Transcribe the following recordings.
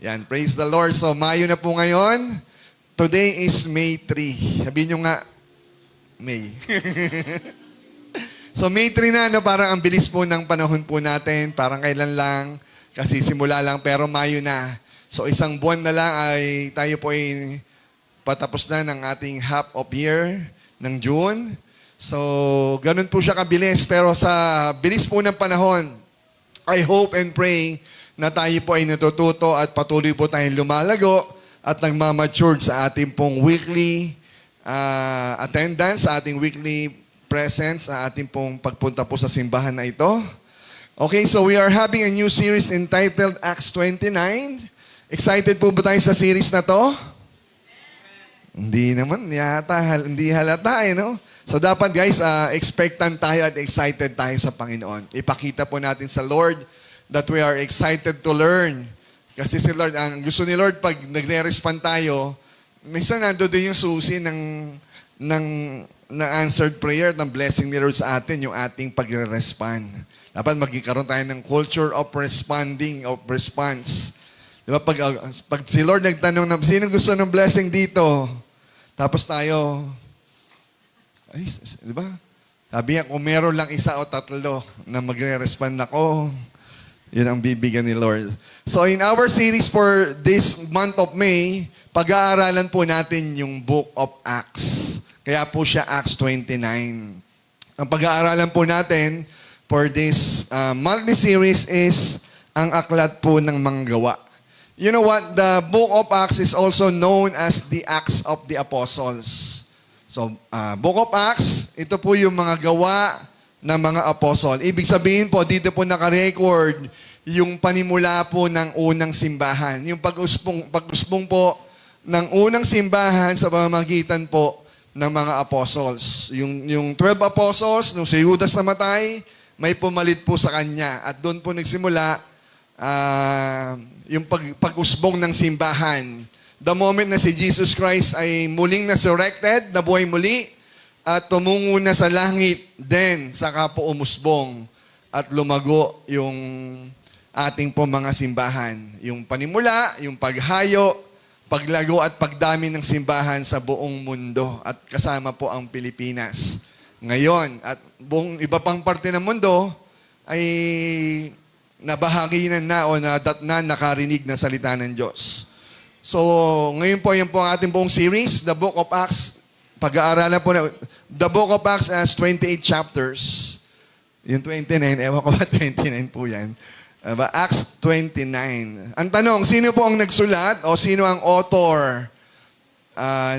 Yan, praise the Lord. So, Mayo na po ngayon. Today is May 3. Sabihin nyo nga, May. So, May 3 na, no, parang ang bilis po ng panahon po natin. Parang kailan lang, kasi simula lang, pero Mayo na. So, isang buwan na lang ay tayo po ay patapos na ng ating half of year ng June. So, ganun po siya kabilis. Pero sa bilis po ng panahon, I hope and pray na tayo po ay natututo at patuloy po tayong lumalago at nagmamature sa ating pong weekly attendance, sa ating weekly presence, sa ating pong pagpunta po sa simbahan na ito. Okay, so we are having a new series entitled Acts 29. Excited po ba tayo sa series na to? Hindi naman, hindi halata no? So dapat guys, expectant tayo at excited tayo sa Panginoon. Ipakita po natin sa Lord that we are excited to learn. Kasi si Lord, ang gusto ni Lord pag nagre-respond tayo, minsan nandoon yung susi ng answered prayer, ng blessing ni Lord sa atin, yung ating pagre-respond. Dapat magkikaroon tayo ng culture of responding, of response. Diba, pag si Lord nagtanong na, sino gusto ng blessing dito? Tapos tayo, ay, di ba? Sabi niya, kung meron lang isa o tatlo na magre-respond ako, yun ang bibigyan ni Lord. So in our series for this month of May, pag-aaralan po natin yung Book of Acts. Kaya po siya Acts 29. Ang pag-aaralan po natin for this monthly series is ang aklat po ng mga gawa. You know what? The Book of Acts is also known as the Acts of the Apostles. So, Book of Acts, ito po yung mga gawa ng mga apostol. Ibig sabihin po, dito po nakarecord yung panimula po ng unang simbahan. Yung pag-usbong po ng unang simbahan sa pamamagitan po ng mga apostles. Yung 12 apostles, nung si Judas namatay, may pumalit po sa kanya. At doon po nagsimula yung pag-usbong ng simbahan. The moment na si Jesus Christ ay muling resurrected, nabuhay muli, at tumungo na sa langit, then saka po umusbong at lumago yung ating po mga simbahan. Yung panimula, yung paghayo, paglago at pagdami ng simbahan sa buong mundo at kasama po ang Pilipinas. Ngayon, at buong iba pang parte ng mundo ay nabahaginan na o nakarinig na salita ng Diyos. So, ngayon po, yan po ang ating buong series, The Book of Acts. Pag-aaralan po na, The Book of Acts has 28 chapters. Yung 29, ewan ko ba 29 po yan. Acts 29. Ang tanong, sino po ang nagsulat o sino ang author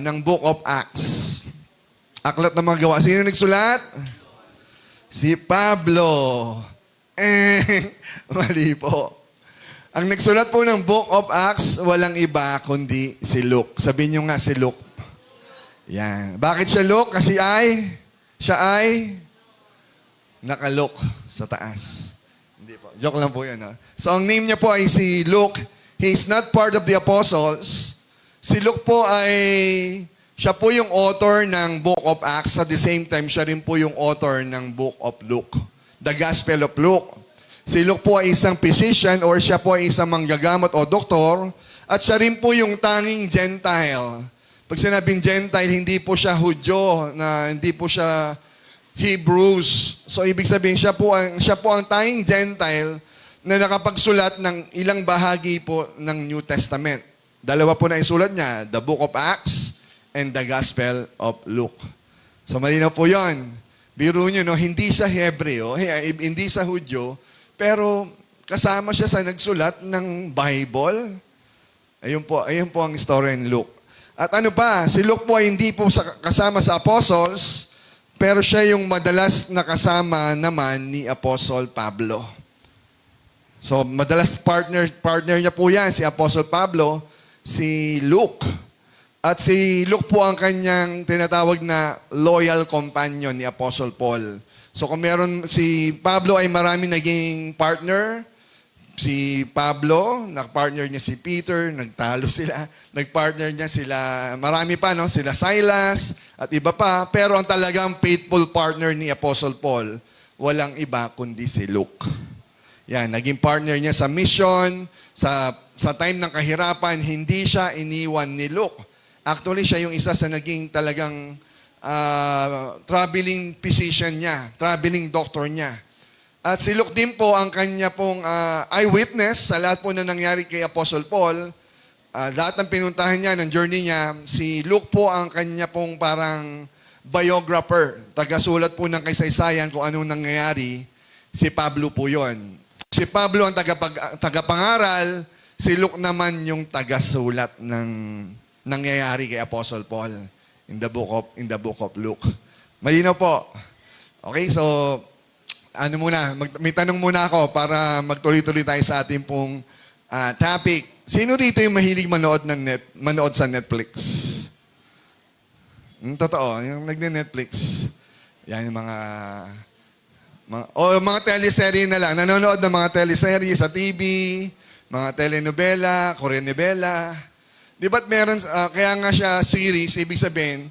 ng Book of Acts? Aklat ng mga gawa. Sino nagsulat? Si Pablo. Mali po. Ang nagsulat po ng Book of Acts, walang iba kundi si Luke. Sabihin niyo nga si Luke. Yan. Bakit siya Luke? Kasi siya ay nakalook sa taas. Hindi po. Joke lang po yun. Ha? So, ang name niya po ay si Luke. He is not part of the apostles. Si Luke po siya po yung author ng Book of Acts. At the same time, siya rin po yung author ng Book of Luke. The Gospel of Luke. Si Luke po ay isang physician or siya po ay isang manggagamot o doktor. At siya rin po yung tanging Gentile. Pag sinabing Gentile, hindi po siya Hudyo, hindi po siya Hebrews. So, ibig sabihin, siya po ang tanging Gentile na nakapagsulat ng ilang bahagi po ng New Testament. Dalawa po na isulat niya, the Book of Acts and the Gospel of Luke. So, malinaw po yun. Biro nyo, no? Hindi siya Hebreo, hindi siya Hudyo, pero kasama siya sa nagsulat ng Bible. Ayun po ang istorya ni Luke. At ano pa, si Luke po ay hindi po kasama sa apostles, pero siya yung madalas nakasama naman ni Apostle Pablo. So, madalas partner niya po yan, si Apostle Pablo, si Luke. At si Luke po ang kanyang tinatawag na loyal companion ni Apostle Paul. So, kung meron, si Pablo ay marami naging partner. Si Pablo, nag-partner niya si Peter, nagtalo sila. Nag-partner niya sila, marami pa, no? Sila Silas at iba pa. Pero ang talagang faithful partner ni Apostle Paul, walang iba kundi si Luke. Yan, naging partner niya sa mission, sa sa time ng kahirapan, hindi siya iniwan ni Luke. Actually, siya yung isa sa naging talagang traveling physician niya, traveling doctor niya. At si Luke din po ang kanya pong eyewitness sa lahat po na nangyari kay Apostle Paul. Lahat ng pinuntahan niya, ng journey niya, si Luke po ang kanya pong parang biographer, tagasulat po ng kaysaysayan kung anong nangyayari. Si Pablo po yon. Si Pablo ang tagapangaral, si Luke naman yung tagasulat ng nangyayari kay Apostle Paul in the book of Luke. Malinaw po. Okay, so may tanong muna ako para magtuloy-tuloy tayo sa ating pong topic. Sino dito yung mahilig manood sa Netflix? Totoo, yung nagne-Netflix. Yan yung mga teleserye na lang. Nanonood ng mga teleserye sa TV, mga telenovela, Korean novela. Di ba't meron, kaya nga siya series, ibig sabihin,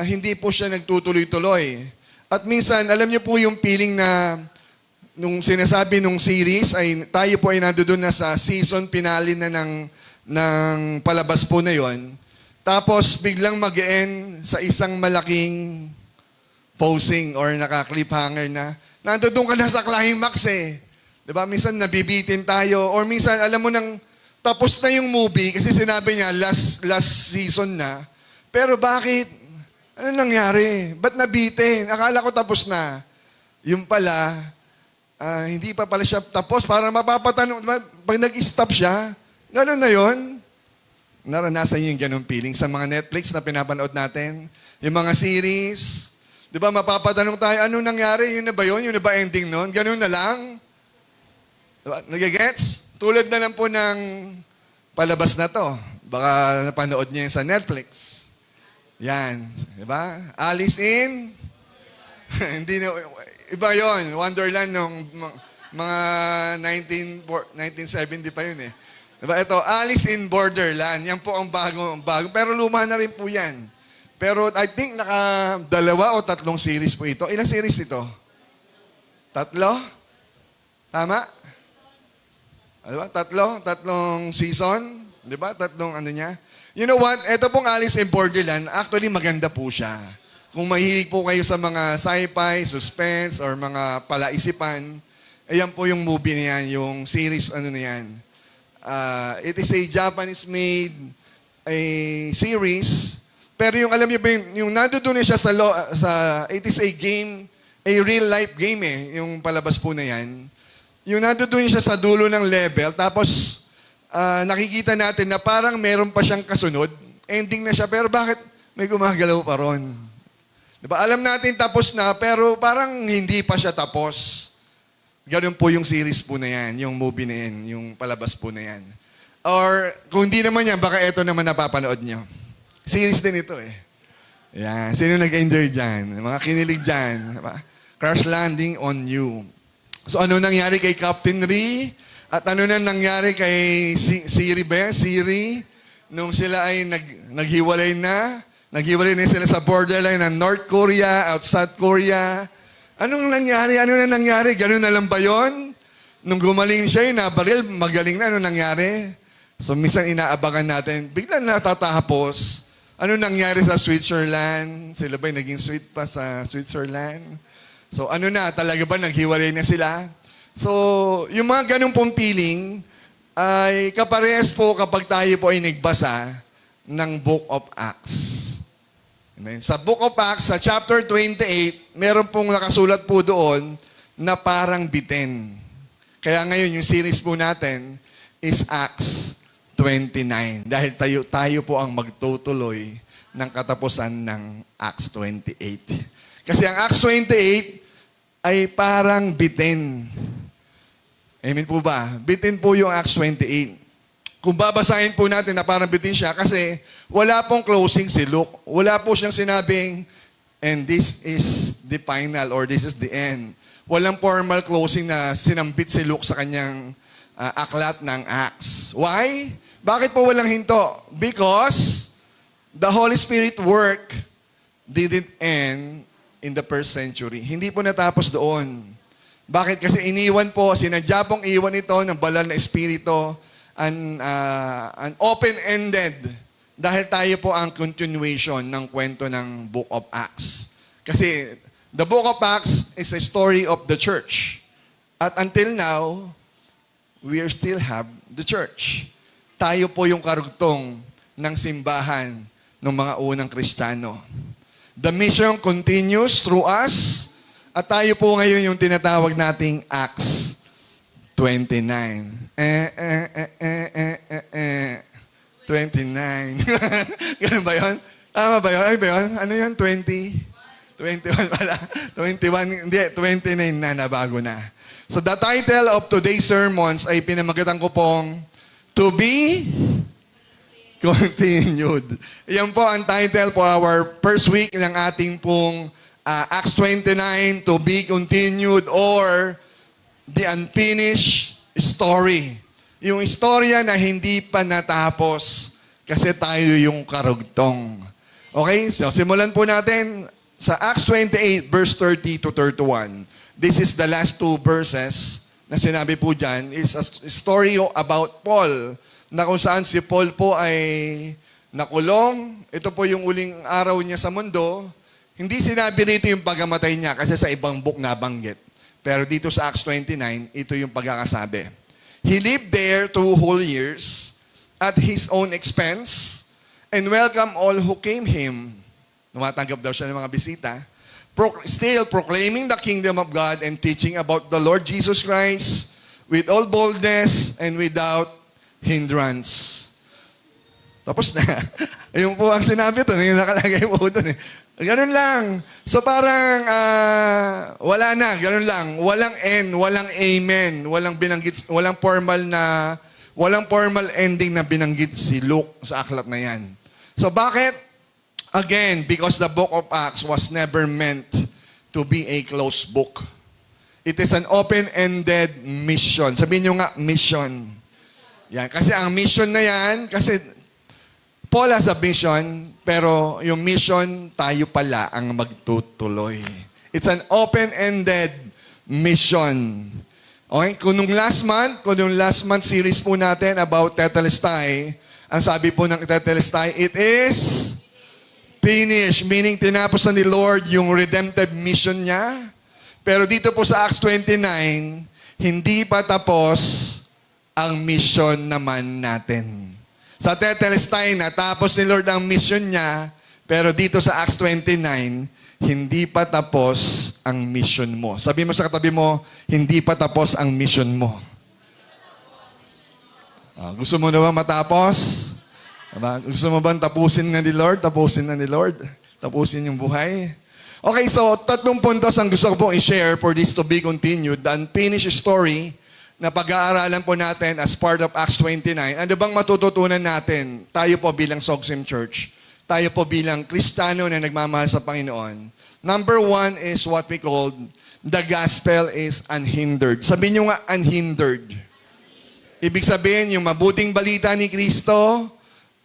hindi po siya nagtutuloy-tuloy. At minsan, alam niyo po yung feeling na nung sinasabi nung series, ay tayo po ay nandoon na sa season finale na ng palabas po na yon. Tapos biglang mag-end sa isang malaking posing or naka-cliffhanger na. Nandoon ka na sa climax eh. Diba? Minsan nabibitin tayo or minsan alam mo nang tapos na yung movie kasi sinabi niya last season na. Pero bakit? Ano nangyari? Ba't nabitin? Akala ko tapos na. Yung pala, hindi pa pala siya tapos para mapapatanong. Pag nag-stop siya, gano'n na yon. Naranasan niyo yung ganong feeling sa mga Netflix na pinapanood natin? Yung mga series? Di ba mapapatanong tayo, anong nangyari? Yun na ba yun? Yun na ba ending nun? Ganun na lang? Diba? Nagigets? Tulad na lang po ng palabas na to. Baka napanood niyo yun sa Netflix. Yan. Di ba? Alice in? Hindi na, iba yon. Wonderland nung mga 1970 pa yun eh. Diba? Ito, Alice in Borderland. Yan po ang bago. Pero luma na rin po yan. Pero I think naka 2 o 3 series po ito. Ilang series ito? 3? Tama? Diba? 3 season? Diba? 3 ano niya? You know what? Ito pong Alice in Borderland, actually maganda po siya. Kung mahilig po kayo sa mga sci-fi, suspense, or mga palaisipan, ayan po yung movie niyan, yung series ano na yan. It is a Japanese-made series. Pero yung alam niyo ba yung nandoon siya it is a game, a real-life game eh, yung palabas po na yan. Yung nandoon siya sa dulo ng level, tapos nakikita natin na parang meron pa siyang kasunod. Ending na siya, pero bakit may gumagalaw pa ron? Diba? Alam natin tapos na, pero parang hindi pa siya tapos. Ganun po yung series po na yan, yung movie na yan, yung palabas po na yan. Or kung hindi naman yan, baka ito naman napapanood nyo. Series din ito eh. Yan. Sino nag-enjoy dyan? Mga kinilig dyan. Diba? Crash Landing on You. So ano nangyari kay Captain Ri? At ano na nangyari kay Siri ba? Siri? Nung sila ay naghiwalay na. Naghiwalay na sila sa borderline ng North Korea, at South Korea. Anong nangyari? Ano na nangyari? Ganun na lang ba yun? Nung gumaling siya, nabaril, magaling na. Ano nangyari? So, minsan inaabangan natin, biglang natatapos. Ano nangyari sa Switzerland? Sila ba'y naging sweet pa sa Switzerland? So, ano na? Talaga ba naghiwalay na sila? So, yung mga ganun pong feeling, ay kaparehas po kapag tayo po ay nagbasa ng Book of Acts. Amen. Sa Book of Acts, sa chapter 28, meron pong nakasulat po doon na parang bitin. Kaya ngayon, yung series po natin is Acts 29. Dahil tayo po ang magtutuloy ng katapusan ng Acts 28. Kasi ang Acts 28 ay parang bitin. Amen po ba? Bitin po yung Acts 28. Kung babasahin po natin na parang bitin siya kasi wala pong closing si Luke. Wala po siyang sinabing, and this is the final or this is the end. Walang formal closing na sinambit si Luke sa kanyang aklat ng Acts. Why? Bakit po walang hinto? Because the Holy Spirit work didn't end in the first century. Hindi po natapos doon. Bakit? Kasi iniwan po, sinadya pong iwan ito ng banal na espiritu an open-ended dahil tayo po ang continuation ng kwento ng Book of Acts. Kasi the Book of Acts is a story of the church. At until now, we still have the church. Tayo po yung karugtong ng simbahan ng mga unang Kristiyano. The mission continues through us at tayo po ngayon yung tinatawag nating Acts 29. 29. Ganun ba yun? Tama ba yun? Ay ba yun? Ano yun? 20? 21 pala. 21. Hindi, 29 na, nabago na. So the title of today's sermons ay pinamagatan ko pong To Be Continued. Yan po ang title for our first week ng ating pong Acts 29, To Be Continued, or The Unfinished Story. Yung istorya na hindi pa natapos kasi tayo yung karugtong. Okay? So simulan po natin sa Acts 28, verse 30 to 31. This is the last two verses na sinabi po dyan. It's a story about Paul, na kung saan si Paul po ay nakulong. Ito po yung uling araw niya sa mundo. Hindi sinabi rito yung pagkamatay niya kasi sa ibang book nabanggit. Pero dito sa Acts 29, ito yung pagkakasabi. He lived there 2 whole years at his own expense and welcomed all who came him. Tumatanggap daw siya ng mga bisita. Still proclaiming the kingdom of God and teaching about the Lord Jesus Christ with all boldness and without hindrance. Tapos na. Ayun po ang sinabi ito. Yung nakalagay po ito. Ganun lang. So parang wala na. Ganun lang. Walang end, walang amen. Walang binanggit, walang formal ending na binanggit si Luke sa aklat na yan. So bakit? Again, because the book of Acts was never meant to be a closed book. It is an open-ended mission. Sabihin nyo nga, mission. Yan. Kasi ang mission na yan, kasi Paul has a mission, pero yung mission, tayo pala ang magtutuloy. It's an open-ended mission. Okay? Kung yung last month series po natin about Tetelestai, ang sabi po ng Tetelestai, it is finished. Meaning, tinapos na ni Lord yung redemptive mission niya. Pero dito po sa Acts 29, hindi pa tapos ang mission naman natin. Sa Tetelestai, natapos ni Lord ang mission niya, pero dito sa Acts 29, hindi pa tapos ang mission mo. Sabi mo sa katabi mo, hindi pa tapos ang mission mo. Gusto mo na ba matapos? Gusto mo ba tapusin na ni Lord? Tapusin na ni Lord? Tapusin yung buhay? Okay, so 3 puntos ang gusto ko pong i-share for this to be continued. The unfinished story na pag-aaralan po natin as part of Acts 29. Ano bang matututunan natin? Tayo po bilang Sogsim Church. Tayo po bilang Kristiyano na nagmamahal sa Panginoon. Number 1 is what we call the gospel is unhindered. Sabihin nyo nga, unhindered. Ibig sabihin, yung mabuting balita ni Kristo,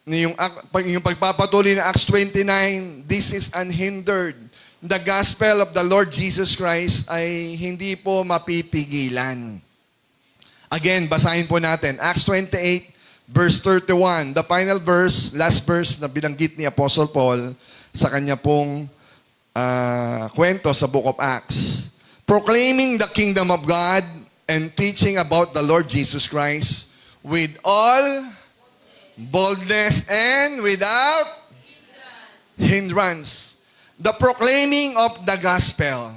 yung pagpapatuloy ng Acts 29, this is unhindered. The gospel of the Lord Jesus Christ ay hindi po mapipigilan. Again, basahin po natin. Acts 28, verse 31. The final verse, last verse na binanggit ni Apostle Paul sa kanya pong kwento sa Book of Acts. Proclaiming the kingdom of God and teaching about the Lord Jesus Christ with all boldness and without hindrance. The proclaiming of the gospel.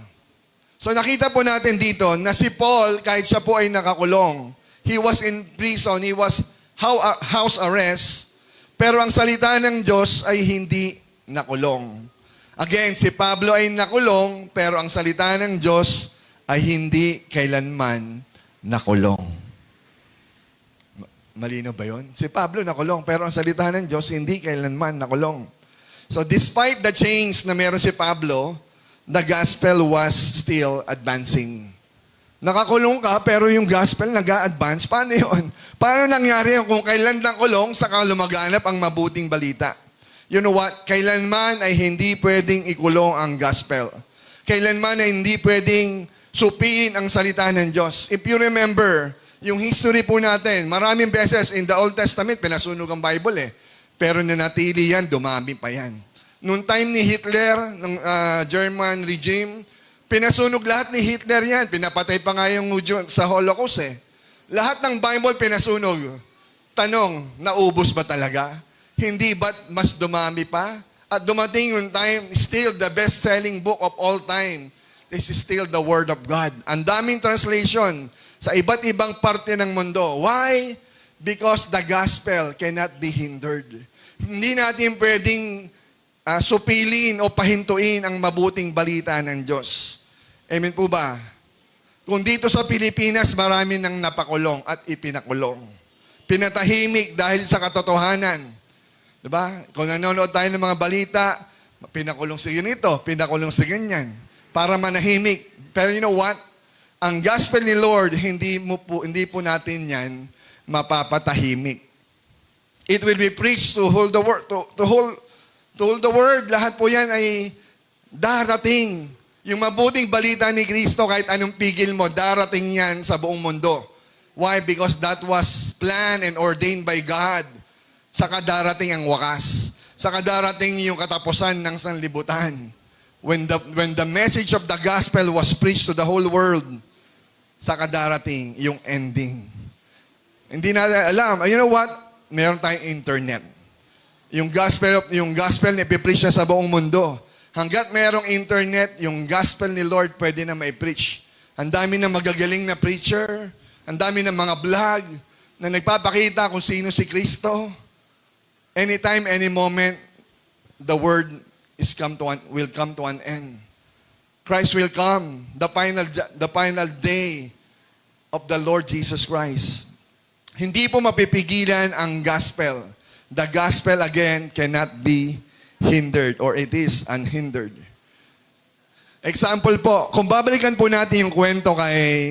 So nakita po natin dito na si Paul, kahit siya po ay nakakulong, he was in prison, he was house arrest, pero ang salita ng Diyos ay hindi nakulong. Again, si Pablo ay nakulong, pero ang salita ng Diyos ay hindi kailanman nakulong. Malino ba yun? Si Pablo nakulong, pero ang salita ng Diyos hindi kailanman nakulong. So despite the change na meron si Pablo, the gospel was still advancing. Nakakulong ka, pero yung gospel nag-a-advance. Paano yun? Paano nangyari yun? Kung kailan lang kulong, saka lumaganap ang mabuting balita. You know what? Kailanman ay hindi pwedeng ikulong ang gospel. Kailanman ay hindi pwedeng supiin ang salita ng Diyos. If you remember, Yung history po natin, maraming beses in the Old Testament, pinasunog ang Bible eh. Pero nanatili yan, dumami pa yan. Noong time ni Hitler, ng German regime, pinasunog lahat ni Hitler yan. Pinapatay pa nga yung Jew sa Holocaust eh. Lahat ng Bible pinasunog. Tanong, naubos ba talaga? Hindi ba't mas dumami pa? At dumating yung time, still the best-selling book of all time. This is still the Word of God. Ang daming translation sa iba't ibang parte ng mundo. Why? Because the gospel cannot be hindered. Hindi natin pwedeng supilin o pahintuin ang mabuting balita ng Diyos. Amen po ba? Kung dito sa Pilipinas, marami nang napakulong at ipinakulong. Pinatahimik dahil sa katotohanan. Diba? Kung nanonood tayo ng mga balita, pinakulong si ganito, pinakulong si ganyan, para manahimik. Pero you know what? Ang gospel ni Lord, hindi po natin yan mapapatahimik. It will be preached to hold the word, to hold the word. Lahat po yan ay darating. Yung mabuting balita ni Kristo, kahit anong pigil mo, darating yan sa buong mundo. Why? Because that was planned and ordained by God. Saka darating ang wakas. Saka darating yung katapusan ng sanlibutan. When the message of the gospel was preached to the whole world, saka darating yung ending. Hindi natin alam. You know what? Meron tayong internet. Yung gospel na ipipreach na sa buong mundo. Hanggat merong internet, yung gospel ni Lord pwede na mai-preach. Ang dami ng magagaling na preacher, ang dami ng mga vlog na nagpapakita kung sino si Kristo. Anytime, any moment, the word will come to an end. Christ will come, the final day of the Lord Jesus Christ. Hindi po mapipigilan ang gospel. The gospel, again, cannot be hindered or it is unhindered. Example po, kung babalikan po natin yung kwento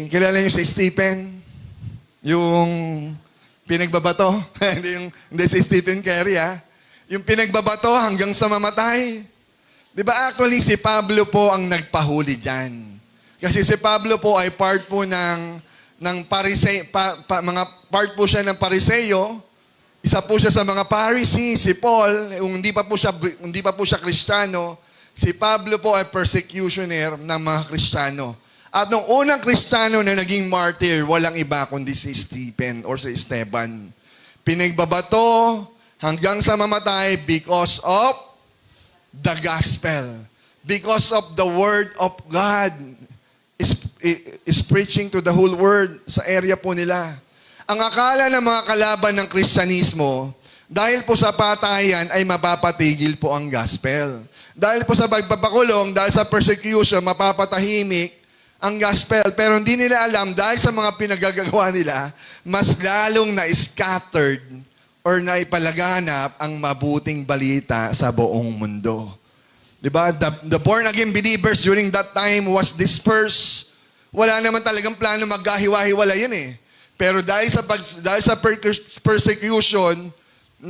kilala niyo si Stephen? Yung pinagbabato? hindi si Stephen Curry Yung pinagbabato hanggang sa mamatay. Di ba actually si Pablo po ang nagpahuli dyan. Kasi si Pablo po ay part po ng part po siya ng Pariseo. Isa po siya sa mga Pharisee. Si Paul, hindi pa po siya Kristiyano. Si Pablo po ay persecutioner ng mga Kristiyano. At nung unang Kristiyano na naging martyr, walang iba kundi si Stephen or si Esteban. Pinagbabato hanggang sa mamatay because of the gospel. Because of the word of God is preaching to the whole world sa area po nila. Ang akala ng mga kalaban ng Kristyanismo, dahil po sa patayan ay mapapatigil po ang gospel. Dahil po sa pagpapakulong, dahil sa persecution, mapapatahimik ang gospel. Pero hindi nila alam, dahil sa mga pinagagawa nila, mas lalong na-scattered or naipalaganap ang mabuting balita sa buong mundo. Diba? The born-again believers during that time was dispersed. Wala naman talagang plano magkahiwa-hiwala yun eh. Pero dahil sa persecution,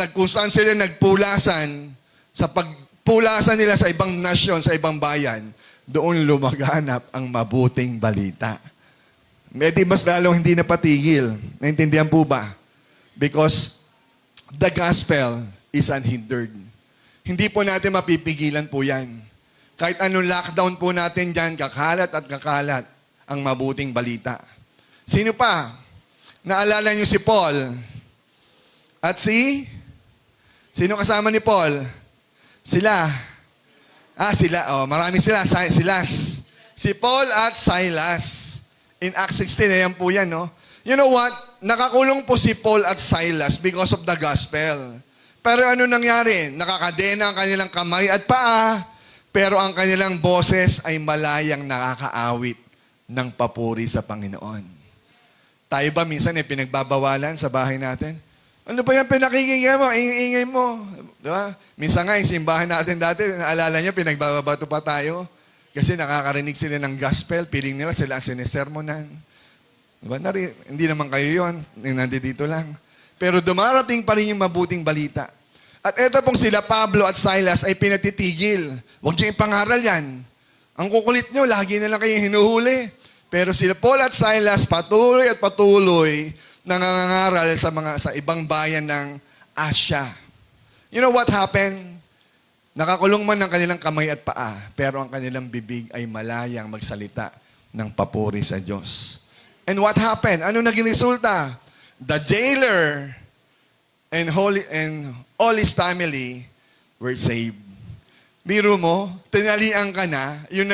kung saan sila nagpulasan, sa pagpulasan nila sa ibang nasyon, sa ibang bayan, doon lumaganap ang mabuting balita. Medyo mas lalong hindi napatigil. Naintindihan po ba? Because the gospel is unhindered. Hindi po natin mapipigilan po yan. Kahit anong lockdown po natin dyan, kakalat at kakalat ang mabuting balita. Sino pa? Naalala niyo si Paul? At sino kasama ni Paul? Sila. Marami sila. Silas. Si Paul at Silas. In Acts 16, ayan po yan, no? You know what? Nakakulong po si Paul at Silas because of the gospel. Pero ano nangyari? Nakakadena ang kanilang kamay at paa, pero ang kanilang boses ay malayang nakakaawit ng papuri sa Panginoon. Tayo ba minsan pinagbabawalan sa bahay natin? Ano ba yan pinakikingay mo? Ingay mo. Diba? Minsan nga, yung simbahan natin dati, naalala niya, pinagbabato pa tayo. Kasi nakakarinig sila ng gospel, piling nila sila ang sinisermonan. Diba? Hindi naman kayo yun, nandito lang. Pero dumarating pa rin yung mabuting balita. At eto pong sila Pablo at Silas ay pinatitigil. Huwag niyo ipangaral yan. Ang kukulit nyo, lagi na lang kayo hinuhuli. Pero sila Paul at Silas patuloy at patuloy nangangaral sa ibang bayan ng Asia. You know what happened? Nakakulong man ang kanilang kamay at paa, pero ang kanilang bibig ay malayang magsalita ng papuri sa Diyos. And what happened? Ano naging resulta? The jailer and all his family were saved. Biro mo, tinalian ka na, yung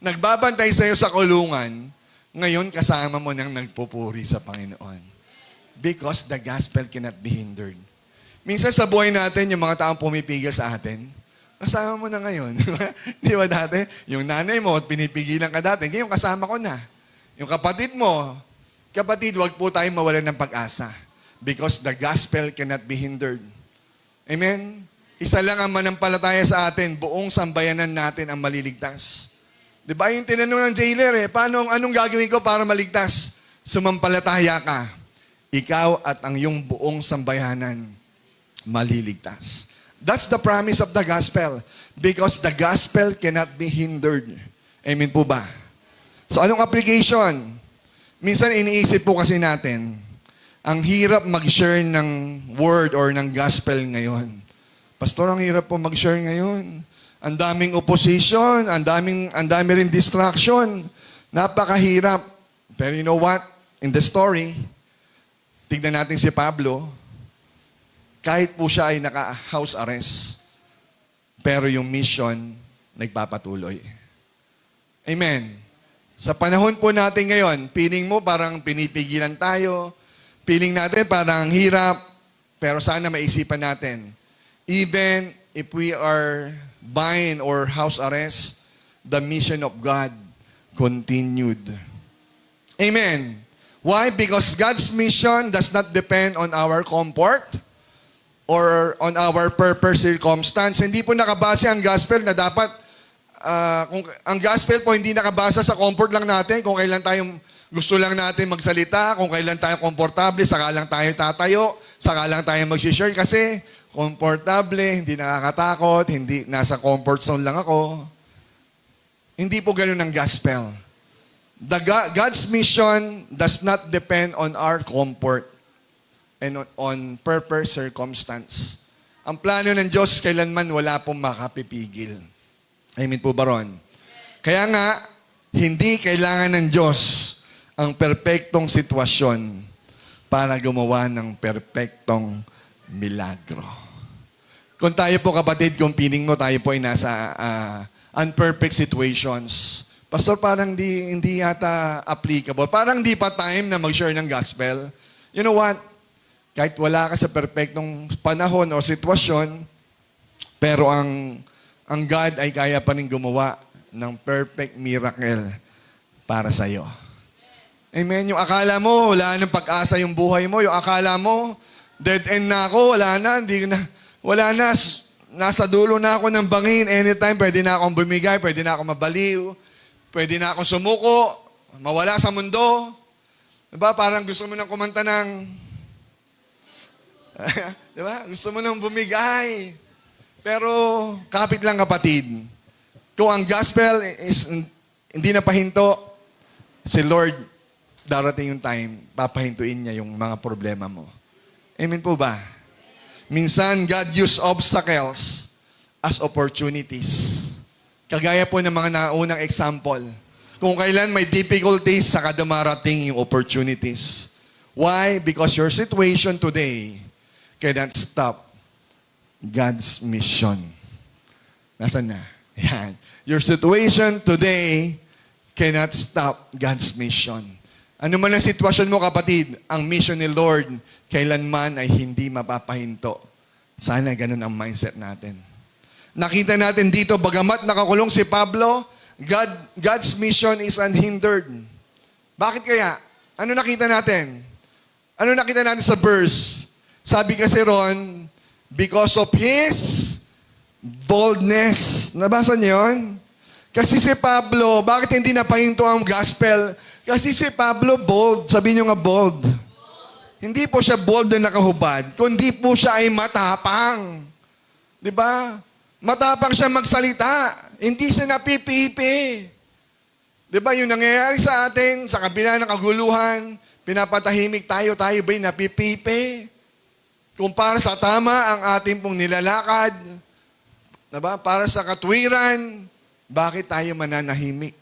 nagbabantay sa'yo sa kulungan, ngayon kasama mo nang nagpupuri sa Panginoon. Because the gospel cannot be hindered. Minsan sa buhay natin, yung mga taong pumipigil sa atin, kasama mo na ngayon. Di ba dati? Yung nanay mo, pinipigilan ka dati, ngayon kasama ko na. Yung kapatid mo, kapatid, wag po tayong mawalan ng pag-asa. Because the gospel cannot be hindered. Amen? Isa lang ang manampalataya sa atin, buong sambayanan natin ang maliligtas. Di ba yung tinanong ng jailer anong gagawin ko para maligtas? Sumampalataya ka. Ikaw at ang iyong buong sambayanan maliligtas. That's the promise of the gospel. Because the gospel cannot be hindered. Amen po ba? So anong application? Minsan iniisip po kasi natin, ang hirap mag-share ng word or ng gospel ngayon. Pastor, ang hirap po mag-share ngayon. Ang daming opposition, ang dami rin distraction. Napakahirap. Pero you know what? In the story, tignan natin si Pablo, kahit po siya ay naka-house arrest, pero yung mission nagpapatuloy. Amen. Sa panahon po natin ngayon, feeling mo parang pinipigilan tayo, feeling natin parang hirap, pero sana maisipan natin, even if we are bind or house arrest, the mission of God continued. Amen. Why? Because God's mission does not depend on our comfort or on our purpose circumstance. Hindi po nakabase ang gospel na dapat, kung ang gospel po hindi nakabasa sa comfort lang natin, kung kailan tayong gusto lang natin magsalita, kung kailan tayo komportable, saka lang tayo tatayo, saka lang tayo mag-share. Kasi komportable, hindi nakakatakot, hindi nasa comfort zone lang ako. Hindi po ganun ang gospel. God's mission does not depend on our comfort and on purpose, circumstance. Ang plano ng Diyos, kailanman wala pong makapipigil. Amen po ba ron? Kaya nga, hindi kailangan ng Diyos ang perpektong sitwasyon para gumawa ng perpektong milagro. Kung tayo po kapatid, kung piling mo tayo po ay nasa unperfect situations, Pastor, parang hindi yata applicable. Parang di pa time na mag-share ng gospel. You know what? Kahit wala ka sa perfectong panahon o sitwasyon, pero ang God ay kaya pa rin gumawa ng perfect miracle para sa iyo. Amen? Yung akala mo, wala nang pag-asa yung buhay mo. Yung akala mo, dead end na ako, wala na, nasa dulo na ako ng bangin. Anytime, pwede na akong bumigay, pwede na akong mabaliw, pwede na akong sumuko, mawala sa mundo. Diba? Parang gusto mo nang kumanta ng... diba? Gusto mo nang bumigay. Pero, kapit lang kapatid. Kung ang gospel is hindi na pahinto, si Lord, darating yung time, papahintuin niya yung mga problema mo. Amen po ba? Minsan, God use obstacles as opportunities. Kagaya po ng mga naunang example. Kung kailan may difficulties, saka dumarating yung opportunities. Why? Because your situation today cannot stop God's mission. Nasaan na? Yan. Your situation today cannot stop God's mission. Ano man ang sitwasyon mo, kapatid, ang mission ni Lord kailanman ay hindi mapapahinto. Sana ganun ang mindset natin. Nakita natin dito, bagamat nakakulong si Pablo, God's mission is unhindered. Bakit kaya? Ano nakita natin? Ano nakita natin sa verse? Sabi kasi ron, because of his boldness. Nabasa niyo yun? Kasi si Pablo, bakit hindi napahinto ang gospel? Kasi si Pablo bold. Sabi niyo nga bold. Hindi po siya bold na nakahubad, kundi po siya ay matapang. Di ba? Matapang siya magsalita. Hindi siya napipipi. Di ba yung nangyayari sa atin, sa kabila ng kaguluhan, pinapatahimik tayo ba'y napipipi? Kung para sa tama ang ating pong nilalakad, diba? Para sa katwiran, bakit tayo mananahimik?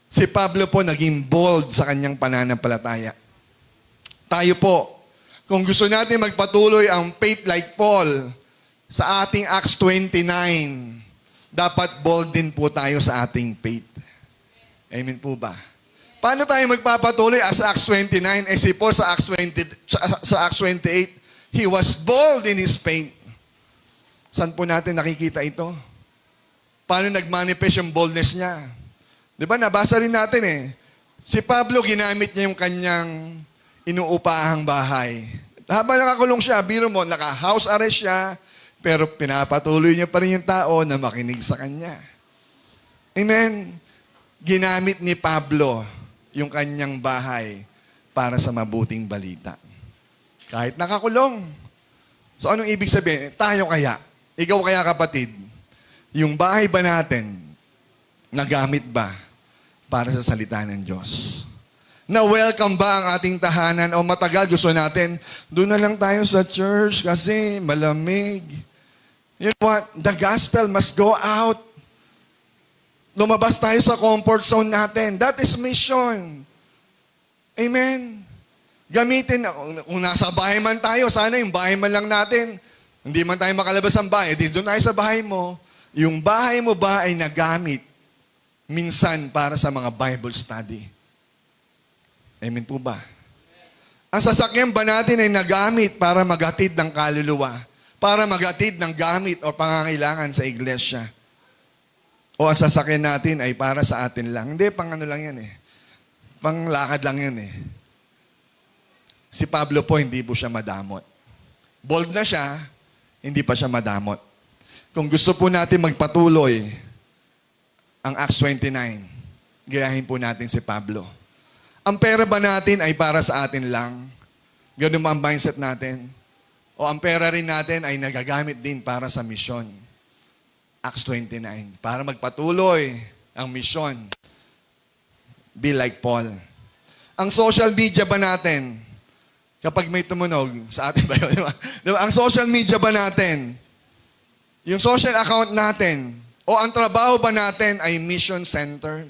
Si Pablo po naging bold sa kanyang pananampalataya. Tayo po, kung gusto natin magpatuloy ang faith like Paul sa ating Acts 29, dapat bold din po tayo sa ating faith. Amen po ba? Paano tayo magpapatuloy as Acts 29? Si Paul sa Acts 28, he was bold in his faith. Saan po natin nakikita ito? Paano nagmanifest yung boldness niya? Di ba, nabasa rin natin eh. Si Pablo, ginamit niya yung kanyang inuupahang bahay. Habang nakakulong siya, biro mo, naka-house arrest siya, pero pinapatuloy niya pa rin yung tao na makinig sa kanya. Amen? Ginamit ni Pablo yung kanyang bahay para sa mabuting balita. Kahit nakakulong. So anong ibig sabihin? Tayo kaya, ikaw kaya kapatid, yung bahay ba natin, nagamit ba para sa salita ng Diyos? Na-welcome ba ang ating tahanan o matagal gusto natin, doon na lang tayo sa church kasi malamig. You know what? The gospel must go out. Lumabas tayo sa comfort zone natin. That is mission. Amen. Gamitin, kung nasa bahay man tayo, sana yung bahay man lang natin, hindi man tayo makalabas ang bahay, doon tayo sa bahay mo, yung bahay mo ba ay nagamit minsan para sa mga Bible study? Amen po ba? Ang sasakyan ba natin ay nagamit para maghatid ng kaluluwa, para maghatid ng gamit o pangangailangan sa iglesia? O ang sasakyan natin ay para sa atin lang? Hindi, pang ano lang yan eh. Panglakad lang yan eh. Si Pablo po, hindi po siya madamot. Bold na siya, hindi pa siya madamot. Kung gusto po natin magpatuloy ang Acts 29, gayahin po natin si Pablo. Ang pera ba natin ay para sa atin lang? Ganun ba ang mindset natin? O ang pera rin natin ay nagagamit din para sa misyon? Acts 29. Para magpatuloy ang misyon. Be like Paul. Ang social media ba natin, kapag may tumunog, sa atin ba yun? Diba? Ang social media ba natin, yung social account natin, o ang trabaho ba natin ay mission-centered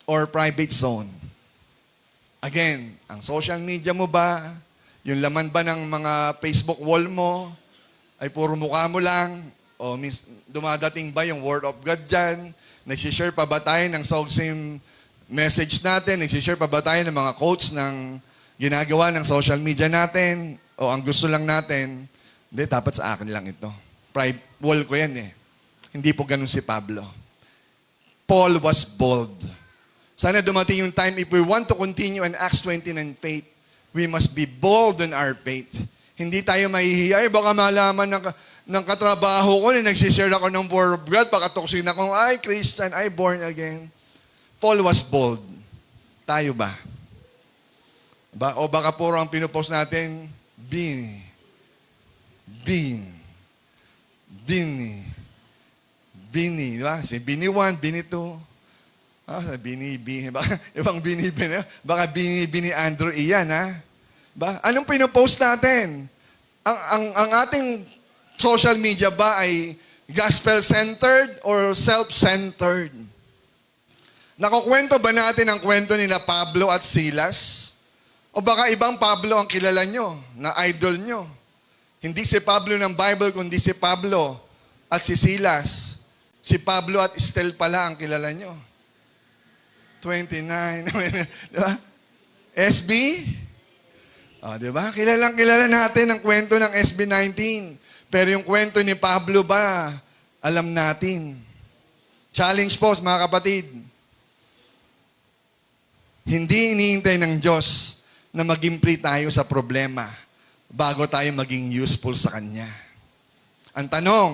or private zone? Again, ang social media mo ba, yung laman ba ng mga Facebook wall mo, ay puro mukha mo lang, o dumadating ba yung word of God dyan? Nagsishare pa ba tayo ng same message natin? Nagsishare pa ba tayo ng mga quotes ng ginagawa ng social media natin? O ang gusto lang natin, hindi, dapat sa akin lang ito. Private wall ko yan eh. Hindi po ganun si Pablo. Paul was bold. Sana dumating yung time, if we want to continue in Acts 29 faith, we must be bold in our faith. Hindi tayo mahihiya. Baka malaman ng katrabaho ko na nagsishare ako ng word of God, baka tuksin ako, ay, Christian, ay, born again. Paul was bold. Tayo ba? O baka puro ang pinupost natin, Bini, di ba? Si Bini 1, Bini 2. Bini, baka, ibang Bini, baka Bini Andrew iyan, ha? Ba? Anong pinopost natin? Ang ating social media ba ay gospel-centered or self-centered? Nakukwento ba natin ang kwento nila Pablo at Silas? O baka ibang Pablo ang kilala nyo, na idol nyo? Hindi si Pablo ng Bible, kundi si Pablo at si Silas. Si Pablo at Estel pala ang kilala nyo. 29. Diba? SB? Diba? Kilala natin ang kwento ng SB19. Pero yung kwento ni Pablo ba, alam natin. Challenge po, mga kapatid. Hindi iniintay ng Diyos na maging free tayo sa problema bago tayo maging useful sa Kanya. Ang tanong,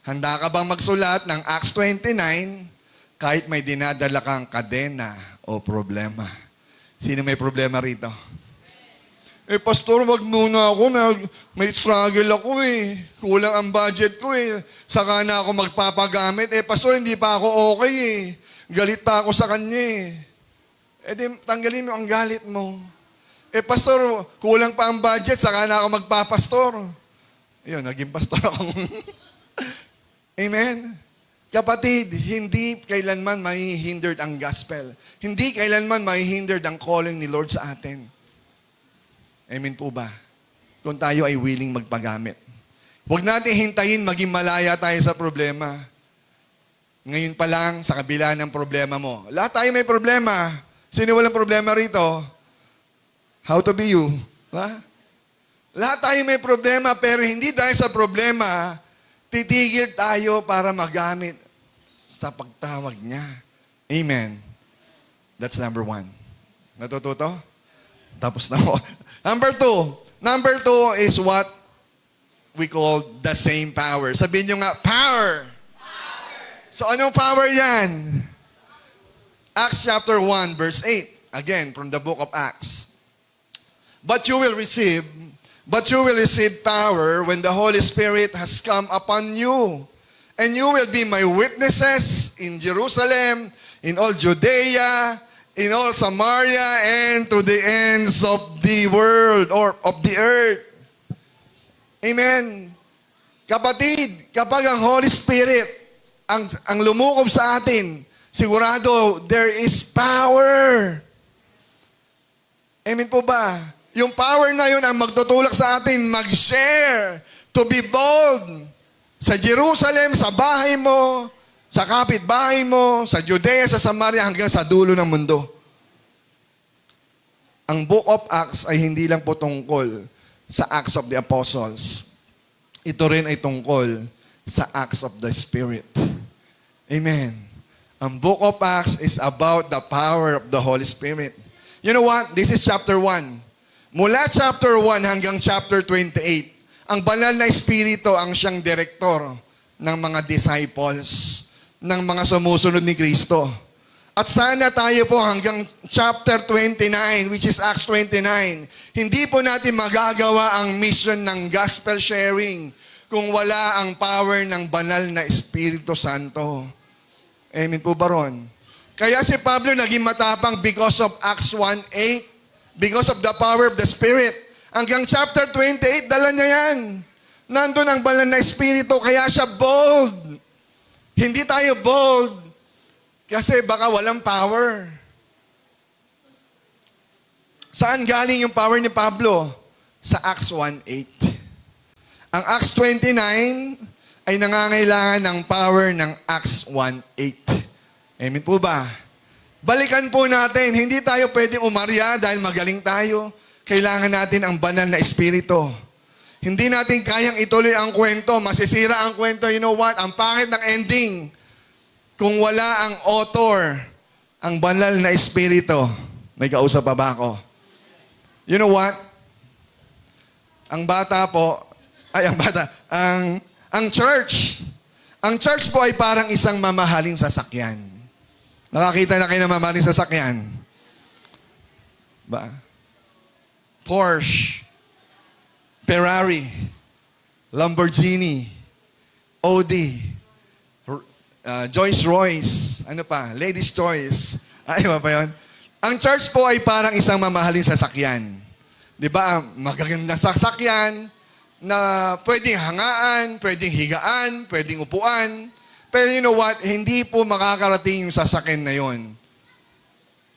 handa ka bang magsulat ng Acts 29 kahit may dinadala kang kadena o problema? Sino may problema rito? Pastor, wag muna ako. May struggle ako eh. Kulang ang budget ko eh. Saka na ako magpapagamit. Pastor, hindi pa ako okay eh. Galit pa ako sa kanya eh. E di, tanggalin mo ang galit mo. Eh, pastor, kulang pa ang budget, saka na ako magpapastor. Yun, naging pastor ako. Amen? Kapatid, hindi kailanman mahihindered ang gospel. Hindi kailanman mahihindered ang calling ni Lord sa atin. Amen po ba? Kung tayo ay willing magpagamit. Huwag natin hintayin maging malaya tayo sa problema. Ngayon pa lang, sa kabila ng problema mo. Lahat tayo may problema. Sino walang problema rito? How to be you? Ha? Lahat tayo may problema, pero hindi dahil sa problema, titigil tayo para magamit sa pagtawag niya. Amen. That's number 1. Natututo? Tapos na ako. Number 2. Number 2 is what we call the same power. Sabihin nyo nga, power. So anong power yan? Acts chapter 1, verse 8. Again, from the book of Acts. But you will receive power when the Holy Spirit has come upon you. And you will be my witnesses in Jerusalem, in all Judea, in all Samaria, and to the ends of the world or of the earth. Amen. Kapatid, kapag ang Holy Spirit ang lumukob sa atin, sigurado there is power. Amen po ba? Yung power na yun ang magtutulak sa atin mag-share, to be bold. Sa Jerusalem, sa bahay mo, sa kapitbahay mo, sa Judea, sa Samaria, hanggang sa dulo ng mundo. Ang Book of Acts ay hindi lang po tungkol sa Acts of the Apostles. Ito rin ay tungkol sa Acts of the Spirit. Amen. Ang Book of Acts is about the power of the Holy Spirit. You know what? This is chapter 1. Mula chapter 1 hanggang chapter 28, ang banal na Espiritu ang siyang direktor ng mga disciples, ng mga sumusunod ni Kristo. At sana tayo po hanggang chapter 29, which is Acts 29, hindi po natin magagawa ang mission ng gospel sharing kung wala ang power ng banal na Espiritu Santo. Amen po ba ron? Kaya si Pablo naging matapang because of Acts 1:8. Because of the power of the Spirit. Hanggang chapter 28, dala niya yan. Nandun ang banal na Espiritu, kaya siya bold. Hindi tayo bold kasi baka walang power. Saan galing yung power ni Pablo? Sa Acts 1:8. Ang Acts 29 ay nangangailangan ng power ng Acts 1:8. Amen po ba? Balikan po natin, hindi tayo pwedeng umarya dahil magaling tayo. Kailangan natin ang banal na Espiritu. Hindi natin kayang ituloy ang kwento, masisira ang kwento. You know what? Ang pangit ng ending. Kung wala ang author, ang banal na Espiritu. May kausap pa ba ako? You know what? Ang church. Ang church po ay parang isang mamahaling sasakyan. Nakakita na kayo ng mamahaling sasakyan? Ba? Porsche, Ferrari, Lamborghini, Audi, Joyce Royce, ano pa, Ladies' Choice. Ay, ba yun? Ang church po ay parang isang mamahaling sasakyan. Di ba? Magagandang sasakyan na pwedeng hangaan, pwedeng higaan, pwedeng upuan. Pero you know what? Hindi po makakarating yung sasakyan na yon.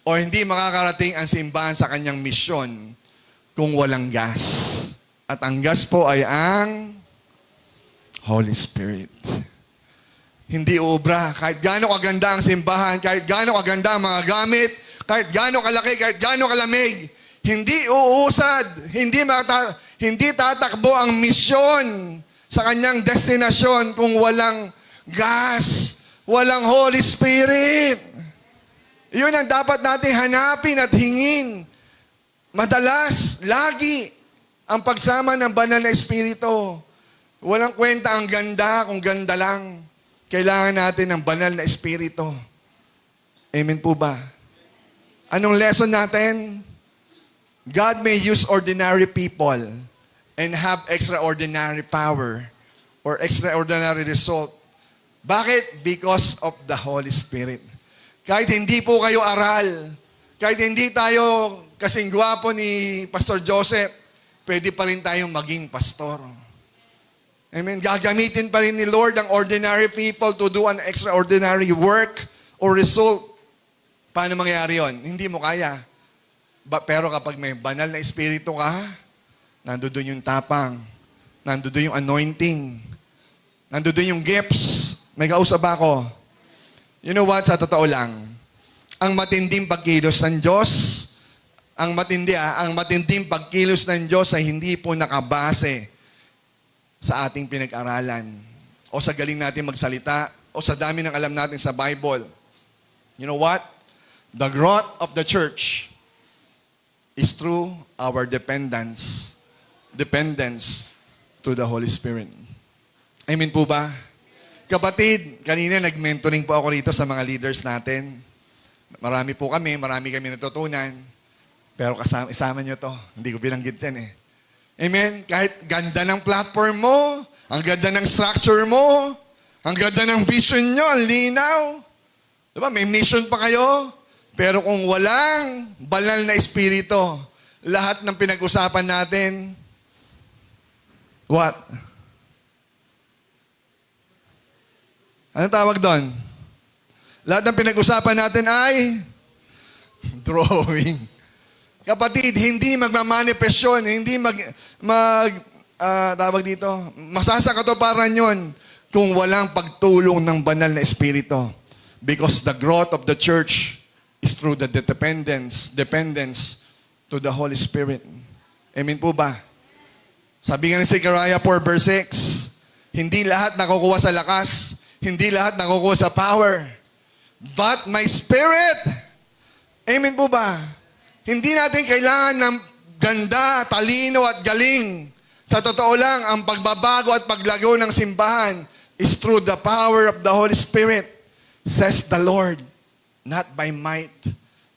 O hindi makakarating ang simbahan sa kanyang misyon kung walang gas. At ang gas po ay ang Holy Spirit. Hindi ubra. Kahit gaano kaganda ang simbahan, kahit gaano kaganda ang mga gamit, kahit gaano kalaki, kahit gaano kalamig, hindi uusad, hindi tatakbo ang misyon sa kanyang destinasyon kung walang gas, walang Holy Spirit. Yun ang dapat natin hanapin at hingin. Madalas, lagi, ang pagsama ng banal na Espiritu. Walang kwenta ang ganda kung ganda lang. Kailangan natin ng banal na Espiritu. Amen po ba? Anong lesson natin? God may use ordinary people and have extraordinary power or extraordinary result. Bakit? Because of the Holy Spirit. Kahit hindi po kayo aral, kahit hindi tayo kasing gwapo ni Pastor Joseph, pwede pa rin tayong maging pastor. Amen. Gagamitin pa rin ni Lord ang ordinary people to do an extraordinary work or result. Paano mangyayari yon? Hindi mo kaya. Pero kapag may banal na espiritu ka, nandoon yung tapang, nandoon yung anointing, nandoon yung gifts. May kausap ako. You know what? Sa totoo lang, ang matinding pagkilos ng Diyos, ang matinding pagkilos ng Diyos ay hindi po nakabase sa ating pinag-aralan o sa galing natin magsalita o sa dami ng alam natin sa Bible. You know what? The growth of the church is through our dependence to the Holy Spirit. Amen po ba? Kapatid, kanina nag-mentoring po ako rito sa mga leaders natin. Marami kami natutunan. Pero isama nyo to. Hindi ko bilanggit yan eh. Amen? Kahit ganda ng platform mo, ang ganda ng structure mo, ang ganda ng vision nyo, ang linaw. Diba? May mission pa kayo. Pero kung walang banal na espiritu, lahat ng pinag-usapan natin, what? Anong tawag doon? Lahat ng pinag-usapan natin ay drawing. Kapatid, hindi magmamanifest yun, hindi tawag dito, masasakatuparan yun kung walang pagtulong ng banal na espiritu. Because the growth of the church is through the dependence to the Holy Spirit. Amen po ba? Sabi nga ni Zechariah 4 verse 6, hindi lahat nakukuha sa lakas, hindi lahat nakukuha sa power, but my spirit. Amen po ba? Hindi natin kailangan ng ganda, talino at galing. Sa totoo lang, ang pagbabago at paglago ng simbahan is through the power of the Holy Spirit, says the Lord. Not by might,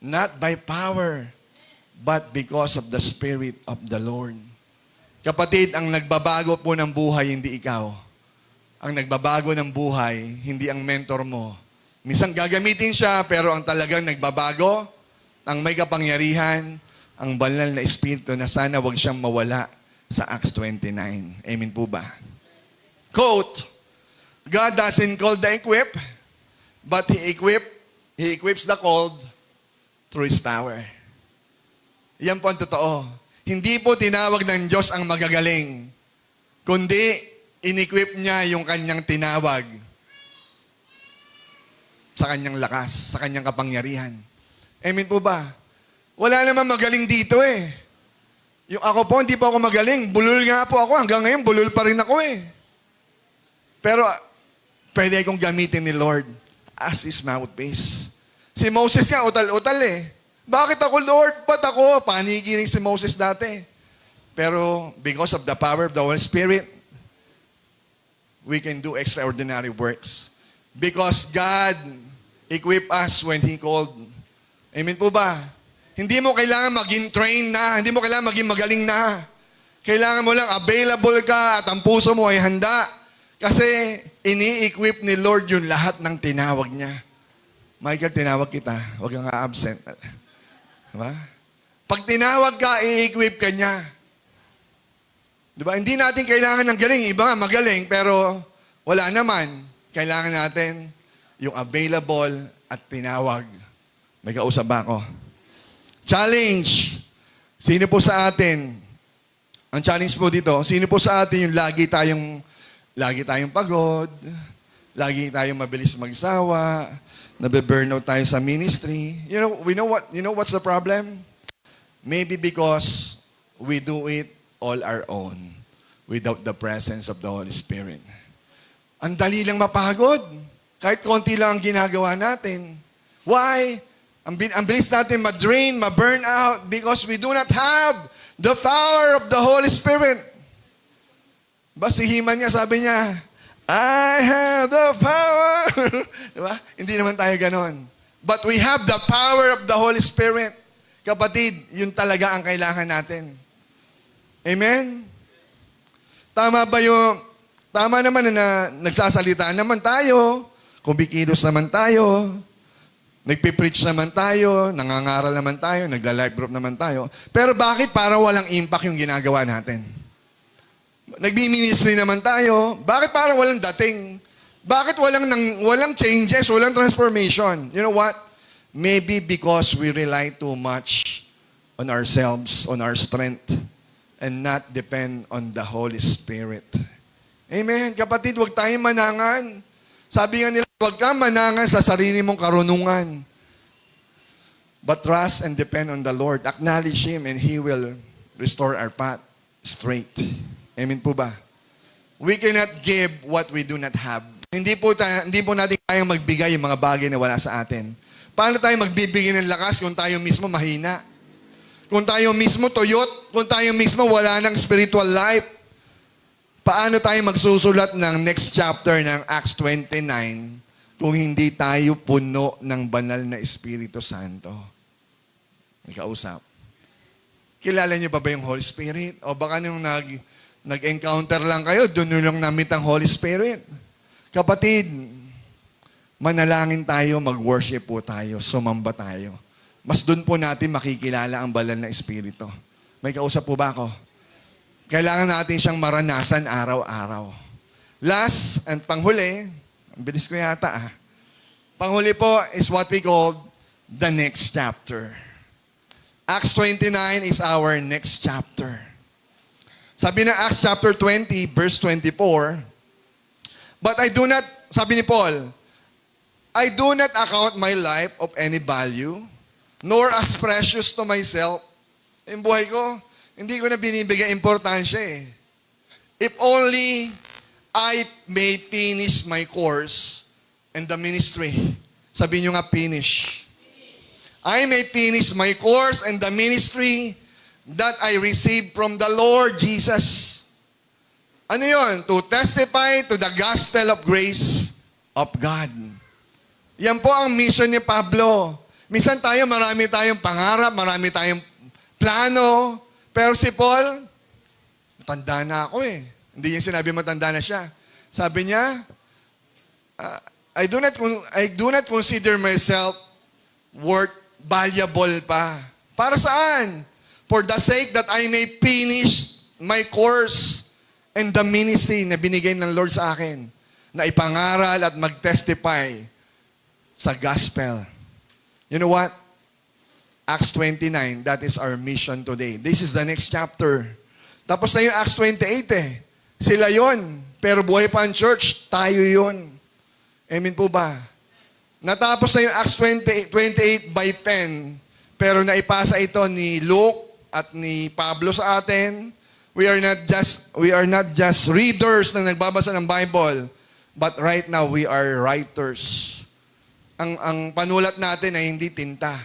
not by power, but because of the Spirit of the Lord. Kapatid, ang nagbabago po ng buhay, hindi ikaw. Ang nagbabago ng buhay, hindi ang mentor mo. Minsan gagamitin siya, pero ang talagang nagbabago, ang may kapangyarihan, ang banal na espiritu na sana wag siyang mawala sa Acts 29. Amen po ba? Quote, God doesn't call the equip, but He equips the called through His power. Yan po ang totoo. Hindi po tinawag ng Diyos ang magagaling, kundi in-equip niya yung kanyang tinawag sa kanyang lakas, sa kanyang kapangyarihan. Amen po ba? Wala naman magaling dito eh. Yung ako po, hindi po ako magaling. Bulol nga po ako. Hanggang ngayon, bulol pa rin ako eh. Pero, pwede akong gamitin ni Lord as His mouthpiece. Si Moses nga, utal-utal eh. Bakit ako, Lord? Ba't ako? Panigiring si Moses dati. Pero, because of the power of the Holy Spirit, we can do extraordinary works. Because God equipped us when He called. Amen po ba? Hindi mo kailangan maging trained na, hindi mo kailangan maging magaling na. Kailangan mo lang available ka at ang puso mo ay handa. Kasi ini-equip ni Lord yung lahat ng tinawag niya. Michael, tinawag kita. Huwag kang absent. Diba? Pag tinawag ka, i-equip ka niya. Diba? Hindi natin kailangan ng galing. Iba nga magaling, pero wala naman. Kailangan natin yung available at tinawag. May kausap ba ako? Challenge. Sino po sa atin? Ang challenge po dito, sino po sa atin yung lagi tayong pagod, lagi tayong mabilis magsawa, nabe-burnout tayo sa ministry. You know what's the problem? Maybe because we do it all our own without the presence of the Holy Spirit. Ang dali lang mapagod. Kahit konti lang ang ginagawa natin. Why? Ang bilis natin ma-drain, ma-burn out because we do not have the power of the Holy Spirit. Ba, si Himan niya, sabi niya, I have the power. Diba? Hindi naman tayo ganon. But we have the power of the Holy Spirit. Kapatid, yun talaga ang kailangan natin. Amen? Tama naman na nagsasalita naman tayo, kumikilos naman tayo, Nagpipreach naman tayo, nangangaral naman tayo, nagla-life group naman tayo. Pero bakit para walang impact yung ginagawa natin? Nagbi-ministry naman tayo, bakit para walang dating? Bakit walang changes, walang transformation? You know what? Maybe because we rely too much on ourselves, on our strength, and not depend on the Holy Spirit. Amen. Kapatid, huwag tayong manangan. Sabi nga nila, huwag kang manangan sa sarili mong karunungan. But trust and depend on the Lord. Acknowledge Him and He will restore our path straight. Amen po ba? We cannot give what we do not have. Hindi po natin kayang magbigay yung mga bagay na wala sa atin. Paano tayo magbibigay ng lakas kung tayo mismo mahina? Kung tayo mismo tuyot? Kung tayo mismo wala ng spiritual life? Paano tayo magsusulat ng next chapter ng Acts 29 kung hindi tayo puno ng banal na Espiritu Santo? May kausap. Kilala niyo ba yung Holy Spirit? O baka nung nag-encounter lang kayo, doon nyo lang na-meet ang Holy Spirit. Kapatid, manalangin tayo, mag-worship po tayo, sumamba tayo. Mas doon po natin makikilala ang banal na Espiritu. May kausap po ba ako? Kailangan natin siyang maranasan araw-araw. Last and panghuli, ang bilis ko yata panghuli po is what we call the next chapter. Acts 29 is our next chapter. Sabi na Acts chapter 20, verse 24, but I do not, sabi ni Paul, I do not account my life of any value, nor as precious to myself. Yung buhay ko, hindi ko na binibigay importansya eh. If only I may finish my course and the ministry. Sabi nyo nga, finish. I may finish my course and the ministry that I received from the Lord Jesus. Ano yon? To testify to the gospel of grace of God. Yan po ang mission ni Pablo. Minsan tayo, marami tayong pangarap, marami tayong plano, pero si Paul, matanda na ako eh. Hindi niya sinabi matanda na siya. Sabi niya, I do not consider myself worth valuable pa. Para saan? For the sake that I may finish my course and the ministry na binigay ng Lord sa akin, na ipangaral at mag-testify sa gospel. You know what? Acts 29, that is our mission today. This is the next chapter. Tapos na yung Acts 28 eh. Sila yon, pero buhay pa ang church, tayo yon. Amen po ba? Natapos na yung Acts 28 by 10, pero naipasa ito ni Luke at ni Pablo sa atin. We are not just readers na nagbabasa ng Bible, but right now we are writers. Ang panulat natin ay hindi tinta,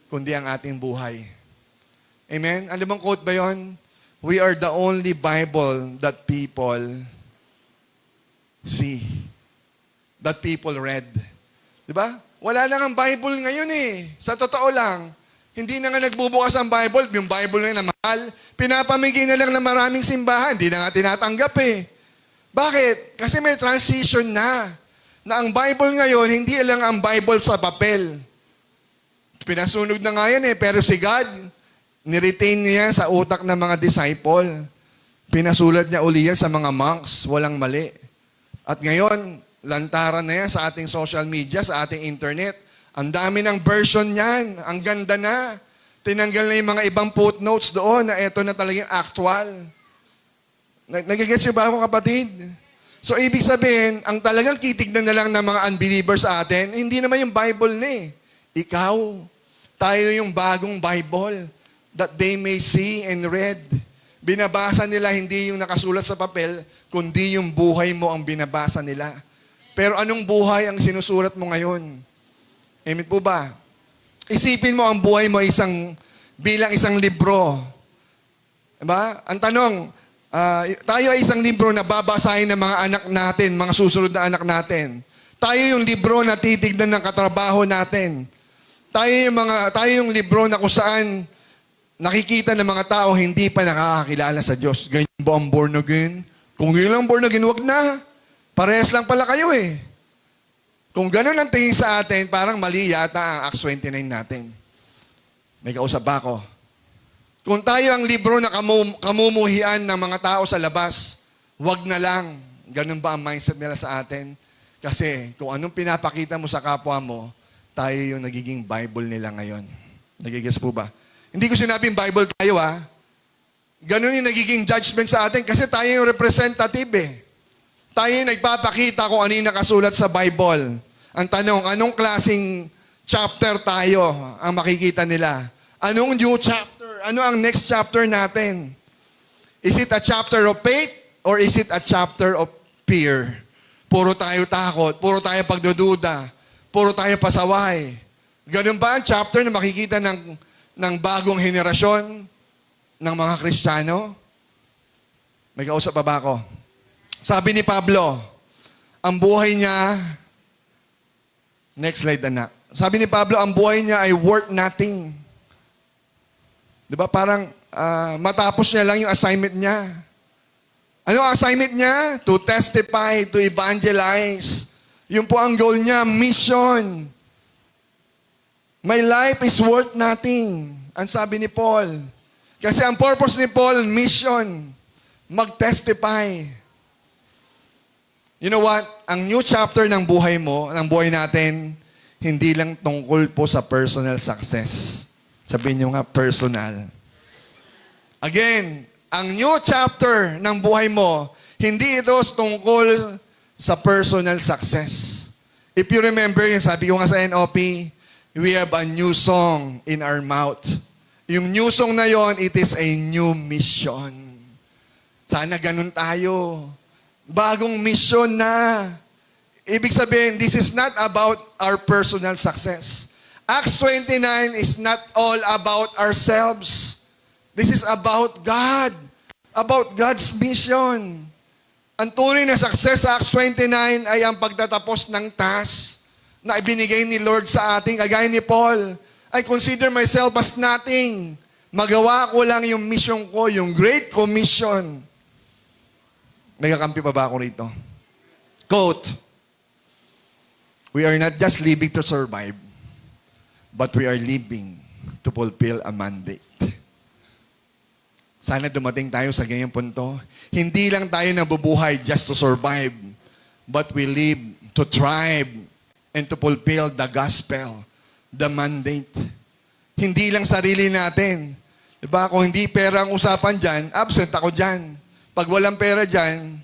kundi ang ating buhay. Amen? Ano bang quote ba yun? We are the only Bible that people see. That people read. Diba? Wala lang ang Bible ngayon eh. Sa totoo lang. Hindi na nga nagbubukas ang Bible. Yung Bible na mahal, pinapamigay na lang ng maraming simbahan. Hindi na nga tinatanggap eh. Bakit? Kasi may transition na. Na ang Bible ngayon, hindi lang ang Bible sa papel. Pinasunog na nga yan eh, pero si God, niretain niya sa utak ng mga disciple. Pinasulat niya uli yan sa mga monks, walang mali. At ngayon, lantaran na yan sa ating social media, sa ating internet. Ang dami ng version niyan, ang ganda na. Tinanggal na yung mga ibang footnotes doon na eto na talagang actual. Nagigets niyo ba ako, kapatid? So, ibig sabihin, ang talagang titignan na lang ng mga unbelievers sa atin, hindi naman yung Bible na eh. Ikaw, tayo yung bagong Bible that they may see and read. Binabasa nila hindi yung nakasulat sa papel, kundi yung buhay mo ang binabasa nila. Pero anong buhay ang sinusulat mo ngayon? Amen po ba? Isipin mo ang buhay mo bilang isang libro. Diba? Ang tanong, tayo ay isang libro na babasahin ng mga anak natin, mga susunod na anak natin. Tayo yung libro na titignan ng katrabaho natin. Tayo yung libro na kung saan nakikita ng mga tao hindi pa nakakakilala sa Diyos. Ganyan ba ang born again? Kung yun lang born again, wag na. Parehas lang pala kayo eh. Kung ganun ang tingin sa atin, parang mali yata ang Acts 29 natin. May kausap ba ako? Kung tayo ang libro na kamumuhian ng mga tao sa labas, wag na lang. Ganun ba ang mindset nila sa atin? Kasi kung anong pinapakita mo sa kapwa mo, tayo yung nagiging Bible nila ngayon. Nagigets po ba? Hindi ko sinabing Bible tayo Ganun yung nagiging judgment sa atin kasi tayo yung representative Tayo yung nagpapakita kung ano yung nakasulat sa Bible. Ang tanong, anong klaseng chapter tayo ang makikita nila? Anong new chapter? Ano ang next chapter natin? Is it a chapter of faith or is it a chapter of fear? Puro tayo takot, puro tayo pagdududa, puro tayo pasaway. Ganun ba ang chapter na makikita ng bagong henerasyon ng mga Kristiyano? May kausap pa ba ako? Sabi ni Pablo, ang buhay niya, next slide anak. Sabi ni Pablo, ang buhay niya ay worth nothing. Di ba? Parang matapos niya lang yung assignment niya. Ano ang assignment niya? To testify, to evangelize. Yun po ang goal niya, mission. My life is worth nothing. Ang sabi ni Paul. Kasi ang purpose ni Paul, mission. Mag-testify. You know what? Ang new chapter ng buhay mo, ng buhay natin, hindi lang tungkol po sa personal success. Sabihin niyo nga, personal. Again, ang new chapter ng buhay mo, hindi ito tungkol sa personal success. If you remember, yung sabi ko nga sa NOP, we have a new song in our mouth. Yung new song na yon, it is a new mission. Sana ganun tayo. Bagong mission na. Ibig sabihin, this is not about our personal success. Acts 29 is not all about ourselves. This is about God. About God's mission. Ang tunay na success sa Acts 29 ay ang pagtatapos ng task na ibinigay ni Lord sa ating, kagaya ni Paul. I consider myself as nothing. Magawa ko lang yung mission ko, yung Great Commission. May kakampi pa ba ako rito? Quote, we are not just living to survive, but we are living to fulfill a mandate. Sana dumating tayo sa ganyang punto. Hindi lang tayo nabubuhay just to survive, but we live to thrive and to fulfill the gospel, the mandate. Hindi lang sarili natin. Diba? Kung hindi pera ang usapan dyan, absent ako dyan. Pag walang pera dyan,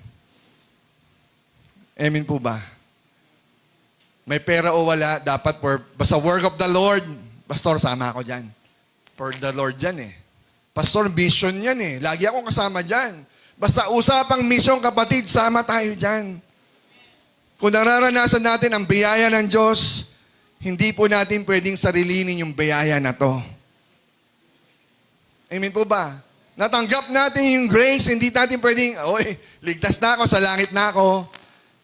amen po ba? May pera o wala, dapat basta work of the Lord. Pastor, sama ako dyan. For the Lord dyan Pastor, mission yan Lagi akong kasama dyan. Basta usapang mission, kapatid, sama tayo dyan. Kung nararanasan natin ang biyaya ng Diyos, hindi po natin pwedeng sarilinin yung biyaya na to. Amen po ba? Natanggap natin yung grace, hindi natin pwedeng, ligtas na ako, sa langit na ako.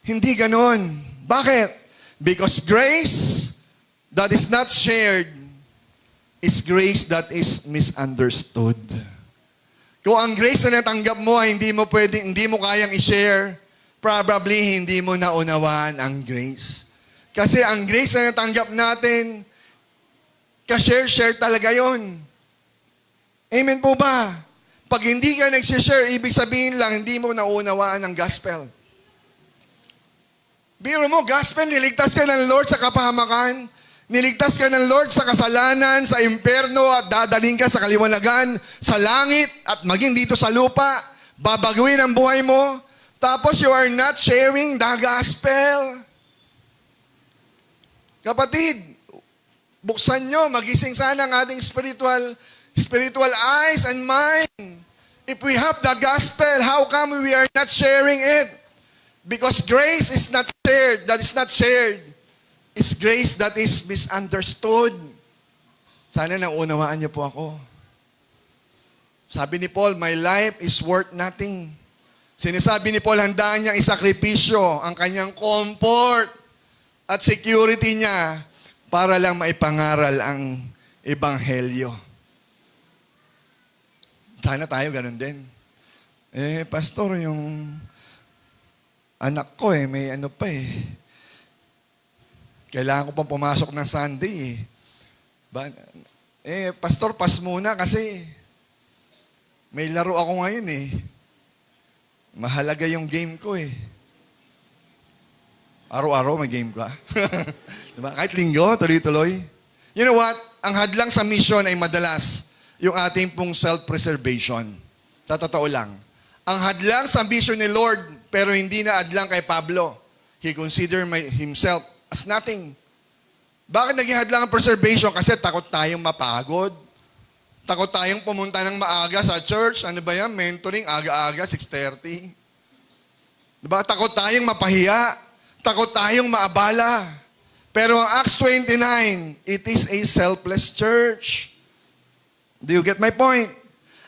Hindi ganon. Bakit? Because grace that is not shared is grace that is misunderstood. Kung ang grace na natanggap mo ay hindi mo kayang i-share, probably hindi mo naunawaan ang grace. Kasi ang grace na natanggap natin, ka-share talaga yon. Amen po ba? Pag hindi ka nag-share, ibig sabihin lang, hindi mo naunawaan ang gospel. Biro mo, gospel, niligtas ka ng Lord sa kapahamakan, niligtas ka ng Lord sa kasalanan, sa impyerno, at dadaling ka sa kaliwanagan, sa langit, at maging dito sa lupa, babaguhin ang buhay mo, tapos you are not sharing the gospel. Kapatid, buksan nyo, magising sana ang ating spiritual eyes and mind. If we have the gospel, how come we are not sharing it? Because grace is not shared. That is not shared. It's grace that is misunderstood. Sana naunawaan niyo po ako. Sabi ni Paul, my life is worth nothing. Sinasabi ni Paul, handaan niyang isakripisyo ang kanyang comfort at security niya para lang maipangaral ang ebanghelyo. Sana tayo ganun din. Pastor, yung anak ko may ano pa Kailangan ko pang pumasok ng Sunday eh. Pastor, pas muna kasi may laro ako ngayon eh. Mahalaga yung game ko eh. Araw-araw may game ka. Diba? Kahit linggo, tuloy-tuloy. You know what? Ang hadlang sa mission ay madalas yung ating pong self-preservation. Sa totoo lang. Ang hadlang sa mission ni Lord, pero hindi na hadlang kay Pablo. He considered himself as nothing. Bakit naging hadlang ang preservation? Kasi takot tayong mapagod. Takot tayong pumunta ng maaga sa church. Ano ba yan? Mentoring, aga-aga, 6:30. Diba? Takot tayong mapahiya. Takot tayong maabala. Pero ang Acts 29, it is a selfless church. Do you get my point?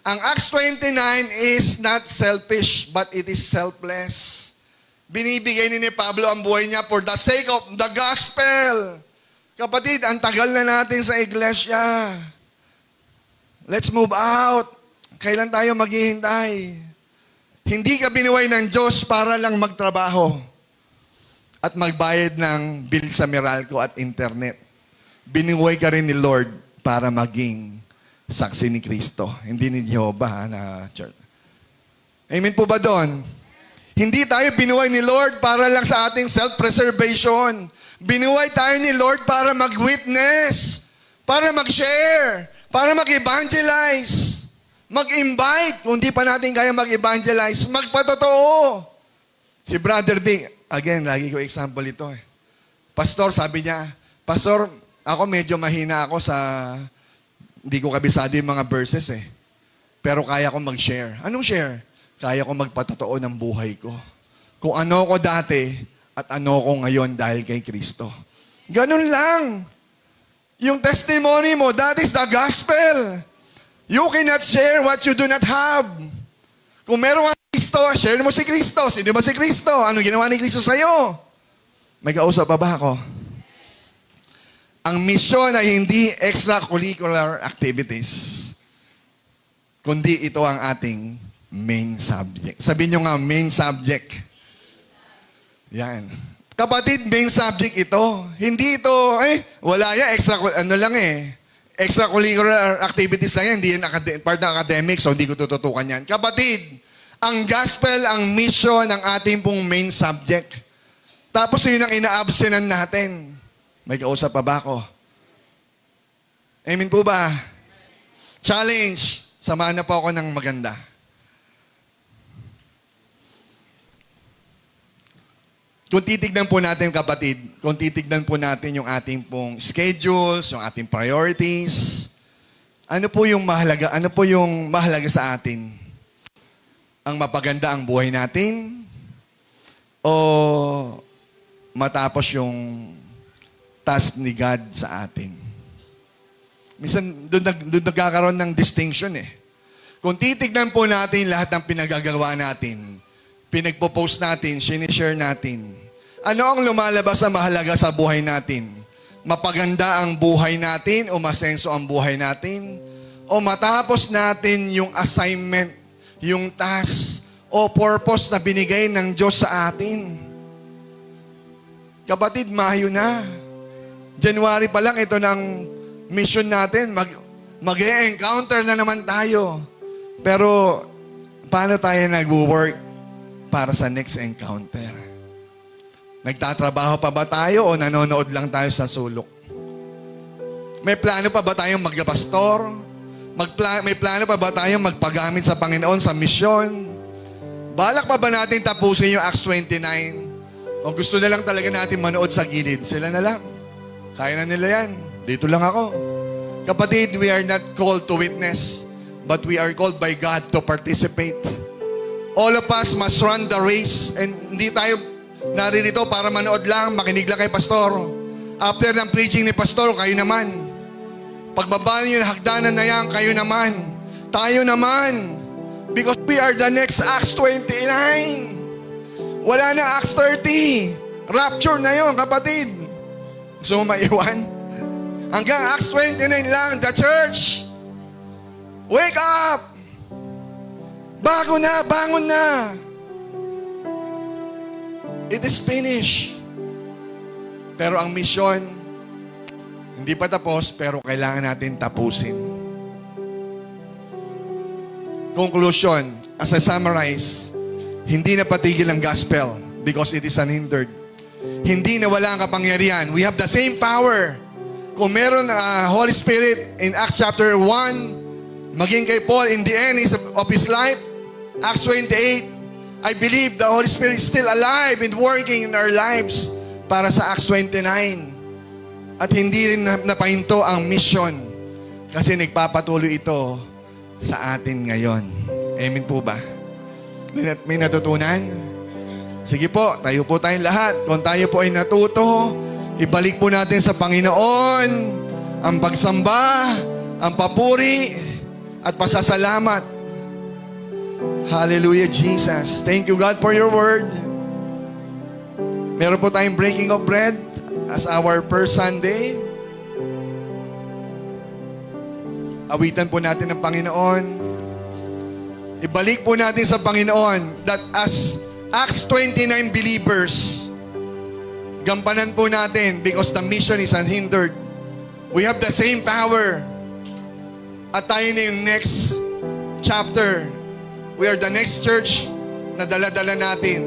Ang Acts 29 is not selfish, but it is selfless. Binibigay ni Pablo ang buhay niya for the sake of the gospel. Kapatid, ang tagal na natin sa iglesia. Let's move out. Kailan tayo maghihintay? Hindi ka binuhay ng Diyos para lang magtrabaho at magbayad ng bill sa Meralco at internet. Binuhay ka rin ni Lord para maging saksi ni Kristo. Hindi ni Jehovah na church. Amen po ba doon? Hindi tayo binuhay ni Lord para lang sa ating self-preservation. Binuhay tayo ni Lord para mag-witness, para mag-share, para mag-evangelize, mag-invite. Kung di pa natin kaya mag-evangelize, magpatotoo. Si Brother Bing, again, lagi ko example ito eh. Pastor, sabi niya, Pastor, ako medyo mahina ako sa, hindi ko kabisado yung mga verses eh. Pero kaya ko mag-share. Anong share? Kaya ko magpatotoo ng buhay ko. Kung ano ko dati at ano ko ngayon dahil kay Kristo. Ganun lang. Yung testimony mo, that is the gospel. You cannot share what you do not have. Kung meron ka Kristo, share mo si Kristo. Sino ba si Kristo? Ano ginawa ni Kristo sa'yo? May kausap pa ba ako? Ang misyon ay hindi extracurricular activities, kundi ito ang ating main subject. Sabihin nyo nga, main subject. Yan. Kapatid, main subject ito. Hindi ito, wala yan, extracurricular activities lang yan, hindi yan part ng academics, so hindi ko tututukan yan. Kapatid, ang gospel, ang mission, ang ating pong main subject. Tapos yun ang ina-absenan natin. May kausap pa ba ako? Amen po ba? Challenge. Samahan na po ako ng maganda. Kung titignan po natin, kapatid, kung titignan po natin yung ating pong schedules, yung ating priorities, ano po yung mahalaga sa atin? Ang mapaganda ang buhay natin? O matapos yung task ni God sa atin? Minsan, doon nagkakaroon ng distinction eh. Kung titignan po natin lahat ng pinagagawa natin, pinagpo-post natin, sinishare natin, ano ang lumalabas na mahalaga sa buhay natin? Mapaganda ang buhay natin o masenso ang buhay natin? O matapos natin yung assignment, yung task o purpose na binigay ng Diyos sa atin? Kapatid, Mayo na. January pa lang, ito ng mission natin. Mag-e-encounter na naman tayo. Pero, paano tayo nag-work para sa next encounter? Nagtatrabaho pa ba tayo o nanonood lang tayo sa sulok? May plano pa ba tayong magpastor? May plano pa ba tayong magpagamit sa Panginoon sa misyon? Balak pa ba natin tapusin yung Acts 29? O gusto na lang talaga natin manood sa gilid? Sila na lang. Kaya na nila yan. Dito lang ako. Kapatid, we are not called to witness, but we are called by God to participate. All of us must run the race, and hindi tayo naririto para manood lang, makinig lang kay pastor. After ng preaching ni pastor, kayo naman. Pagbaba niyo yung hagdanan na yan, kayo naman. Tayo naman. Because we are the next Acts 29. Wala na Acts 30. Rapture na yon, kapatid. Gusto mo maiwan? Hanggang Acts 29 lang, the church. Wake up! Bago na, bangon na. It is finished. Pero ang misyon, hindi pa tapos, pero kailangan natin tapusin. Conclusion, as I summarize, hindi na patigil ang gospel because it is unhindered. Hindi na wala ang kapangyarihan. We have the same power. Kung meron Holy Spirit in Acts chapter 1, maging kay Paul in the end of his life, Acts 28, I believe the Holy Spirit is still alive and working in our lives para sa Acts 29. At hindi rin napahinto ang mission kasi nagpapatuloy ito sa atin ngayon. Amen po ba? May natutunan? Sige po, tayo po tayong lahat. Kung tayo po ay natuto, ibalik po natin sa Panginoon ang pagsamba, ang papuri, at pasasalamat. Hallelujah, Jesus. Thank you, God, for your word. Meron po tayong breaking of bread as our first Sunday. Awitan po natin ang Panginoon. Ibalik po natin sa Panginoon that as Acts 29 believers, gampanan po natin because the mission is unhindered. We have the same power. At tayo na yung next chapter. We are the next church na dala-dala natin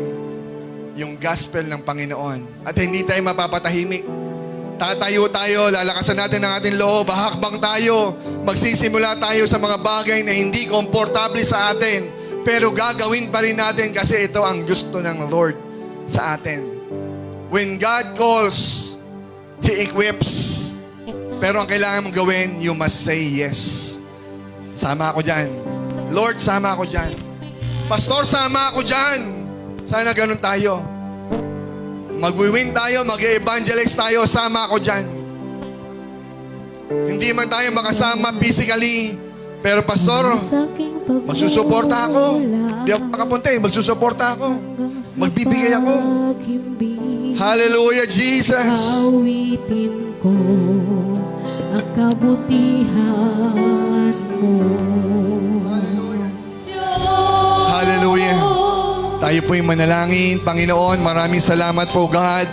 yung gospel ng Panginoon. At hindi tayo mapapatahimik. Tatayo tayo, lalakasan natin ang ating loob, hahakbang tayo, magsisimula tayo sa mga bagay na hindi komportable sa atin, pero gagawin pa rin natin kasi ito ang gusto ng Lord sa atin. When God calls, He equips. Pero ang kailangan mong gawin, you must say yes. Sama ako dyan. Lord, sama ako dyan. Pastor, sama ako dyan. Sana ganun tayo. Mag-win tayo, mag-evangelize tayo, sama ako dyan. Hindi man tayo makasama physically, pero pastor, magsusuporta ako. Di ako makapunta eh, magsusuporta ako. Magbibigay ako. Hallelujah, Jesus. Awitin ko ang kabutihan mo. Hallelujah. Tayo po'y manalangin. Panginoon, maraming salamat po, God.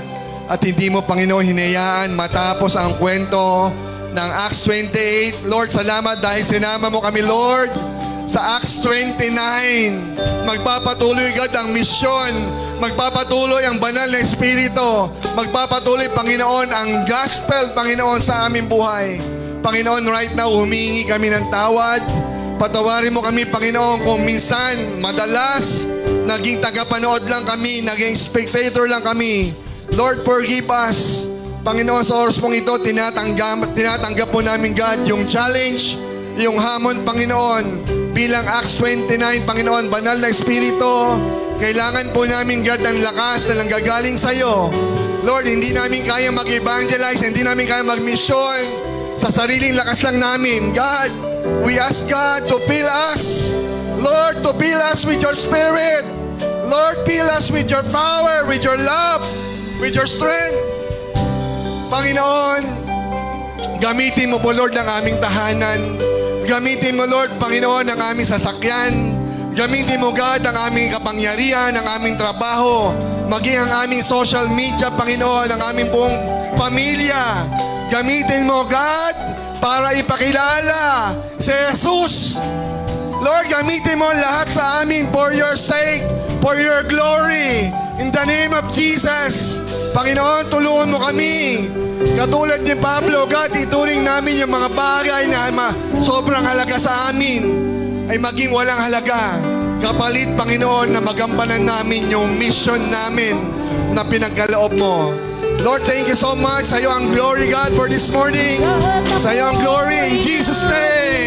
At hindi mo, Panginoon, hinayaan matapos ang kwento ng Acts 28. Lord, salamat dahil sinama mo kami, Lord, sa Acts 29. Magpapatuloy, God, ang misyon. Magpapatuloy ang banal na Espiritu. Magpapatuloy, Panginoon, ang gospel, Panginoon, sa aming buhay. Panginoon, right now, humingi kami ng tawad. Patawarin mo kami, Panginoon, kung minsan, madalas, naging tagapanood lang kami, naging spectator lang kami. Lord, forgive us. Panginoon, sa oras pong ito, tinatanggap po namin, God, yung challenge, yung hamon, Panginoon, bilang Acts 29, Panginoon, banal na Espiritu. Kailangan po namin, God, ng lakas na nanggagaling sa iyo. Lord, hindi namin kaya mag-evangelize, hindi namin kaya mag-mission sa sariling lakas lang namin. God, we ask God to fill us. Lord, to fill us with your Spirit. Lord, fill us with your power, with your love, with your strength. Panginoon, gamitin mo po, Lord, ang aming tahanan. Gamitin mo, Lord, Panginoon, ang aming sasakyan. Gamitin mo, God, ang aming kapangyarihan, ang aming trabaho. Maging ang aming social media, Panginoon, ang aming buong pamilya. Gamitin mo, God, para ipakilala si Jesus. Lord, gamitin mo lahat sa amin for your sake, for your glory. In the name of Jesus. Panginoon, tulungan mo kami. Katulad ni Pablo, God, ituring namin yung mga bagay na sobrang halaga sa amin ay maging walang halaga. Kapalit, Panginoon, na magampanan namin yung mission namin na pinagkaloob mo. Lord, thank you so much. Sa iyo ang glory, God, for this morning. Sa iyo ang glory in Jesus' name.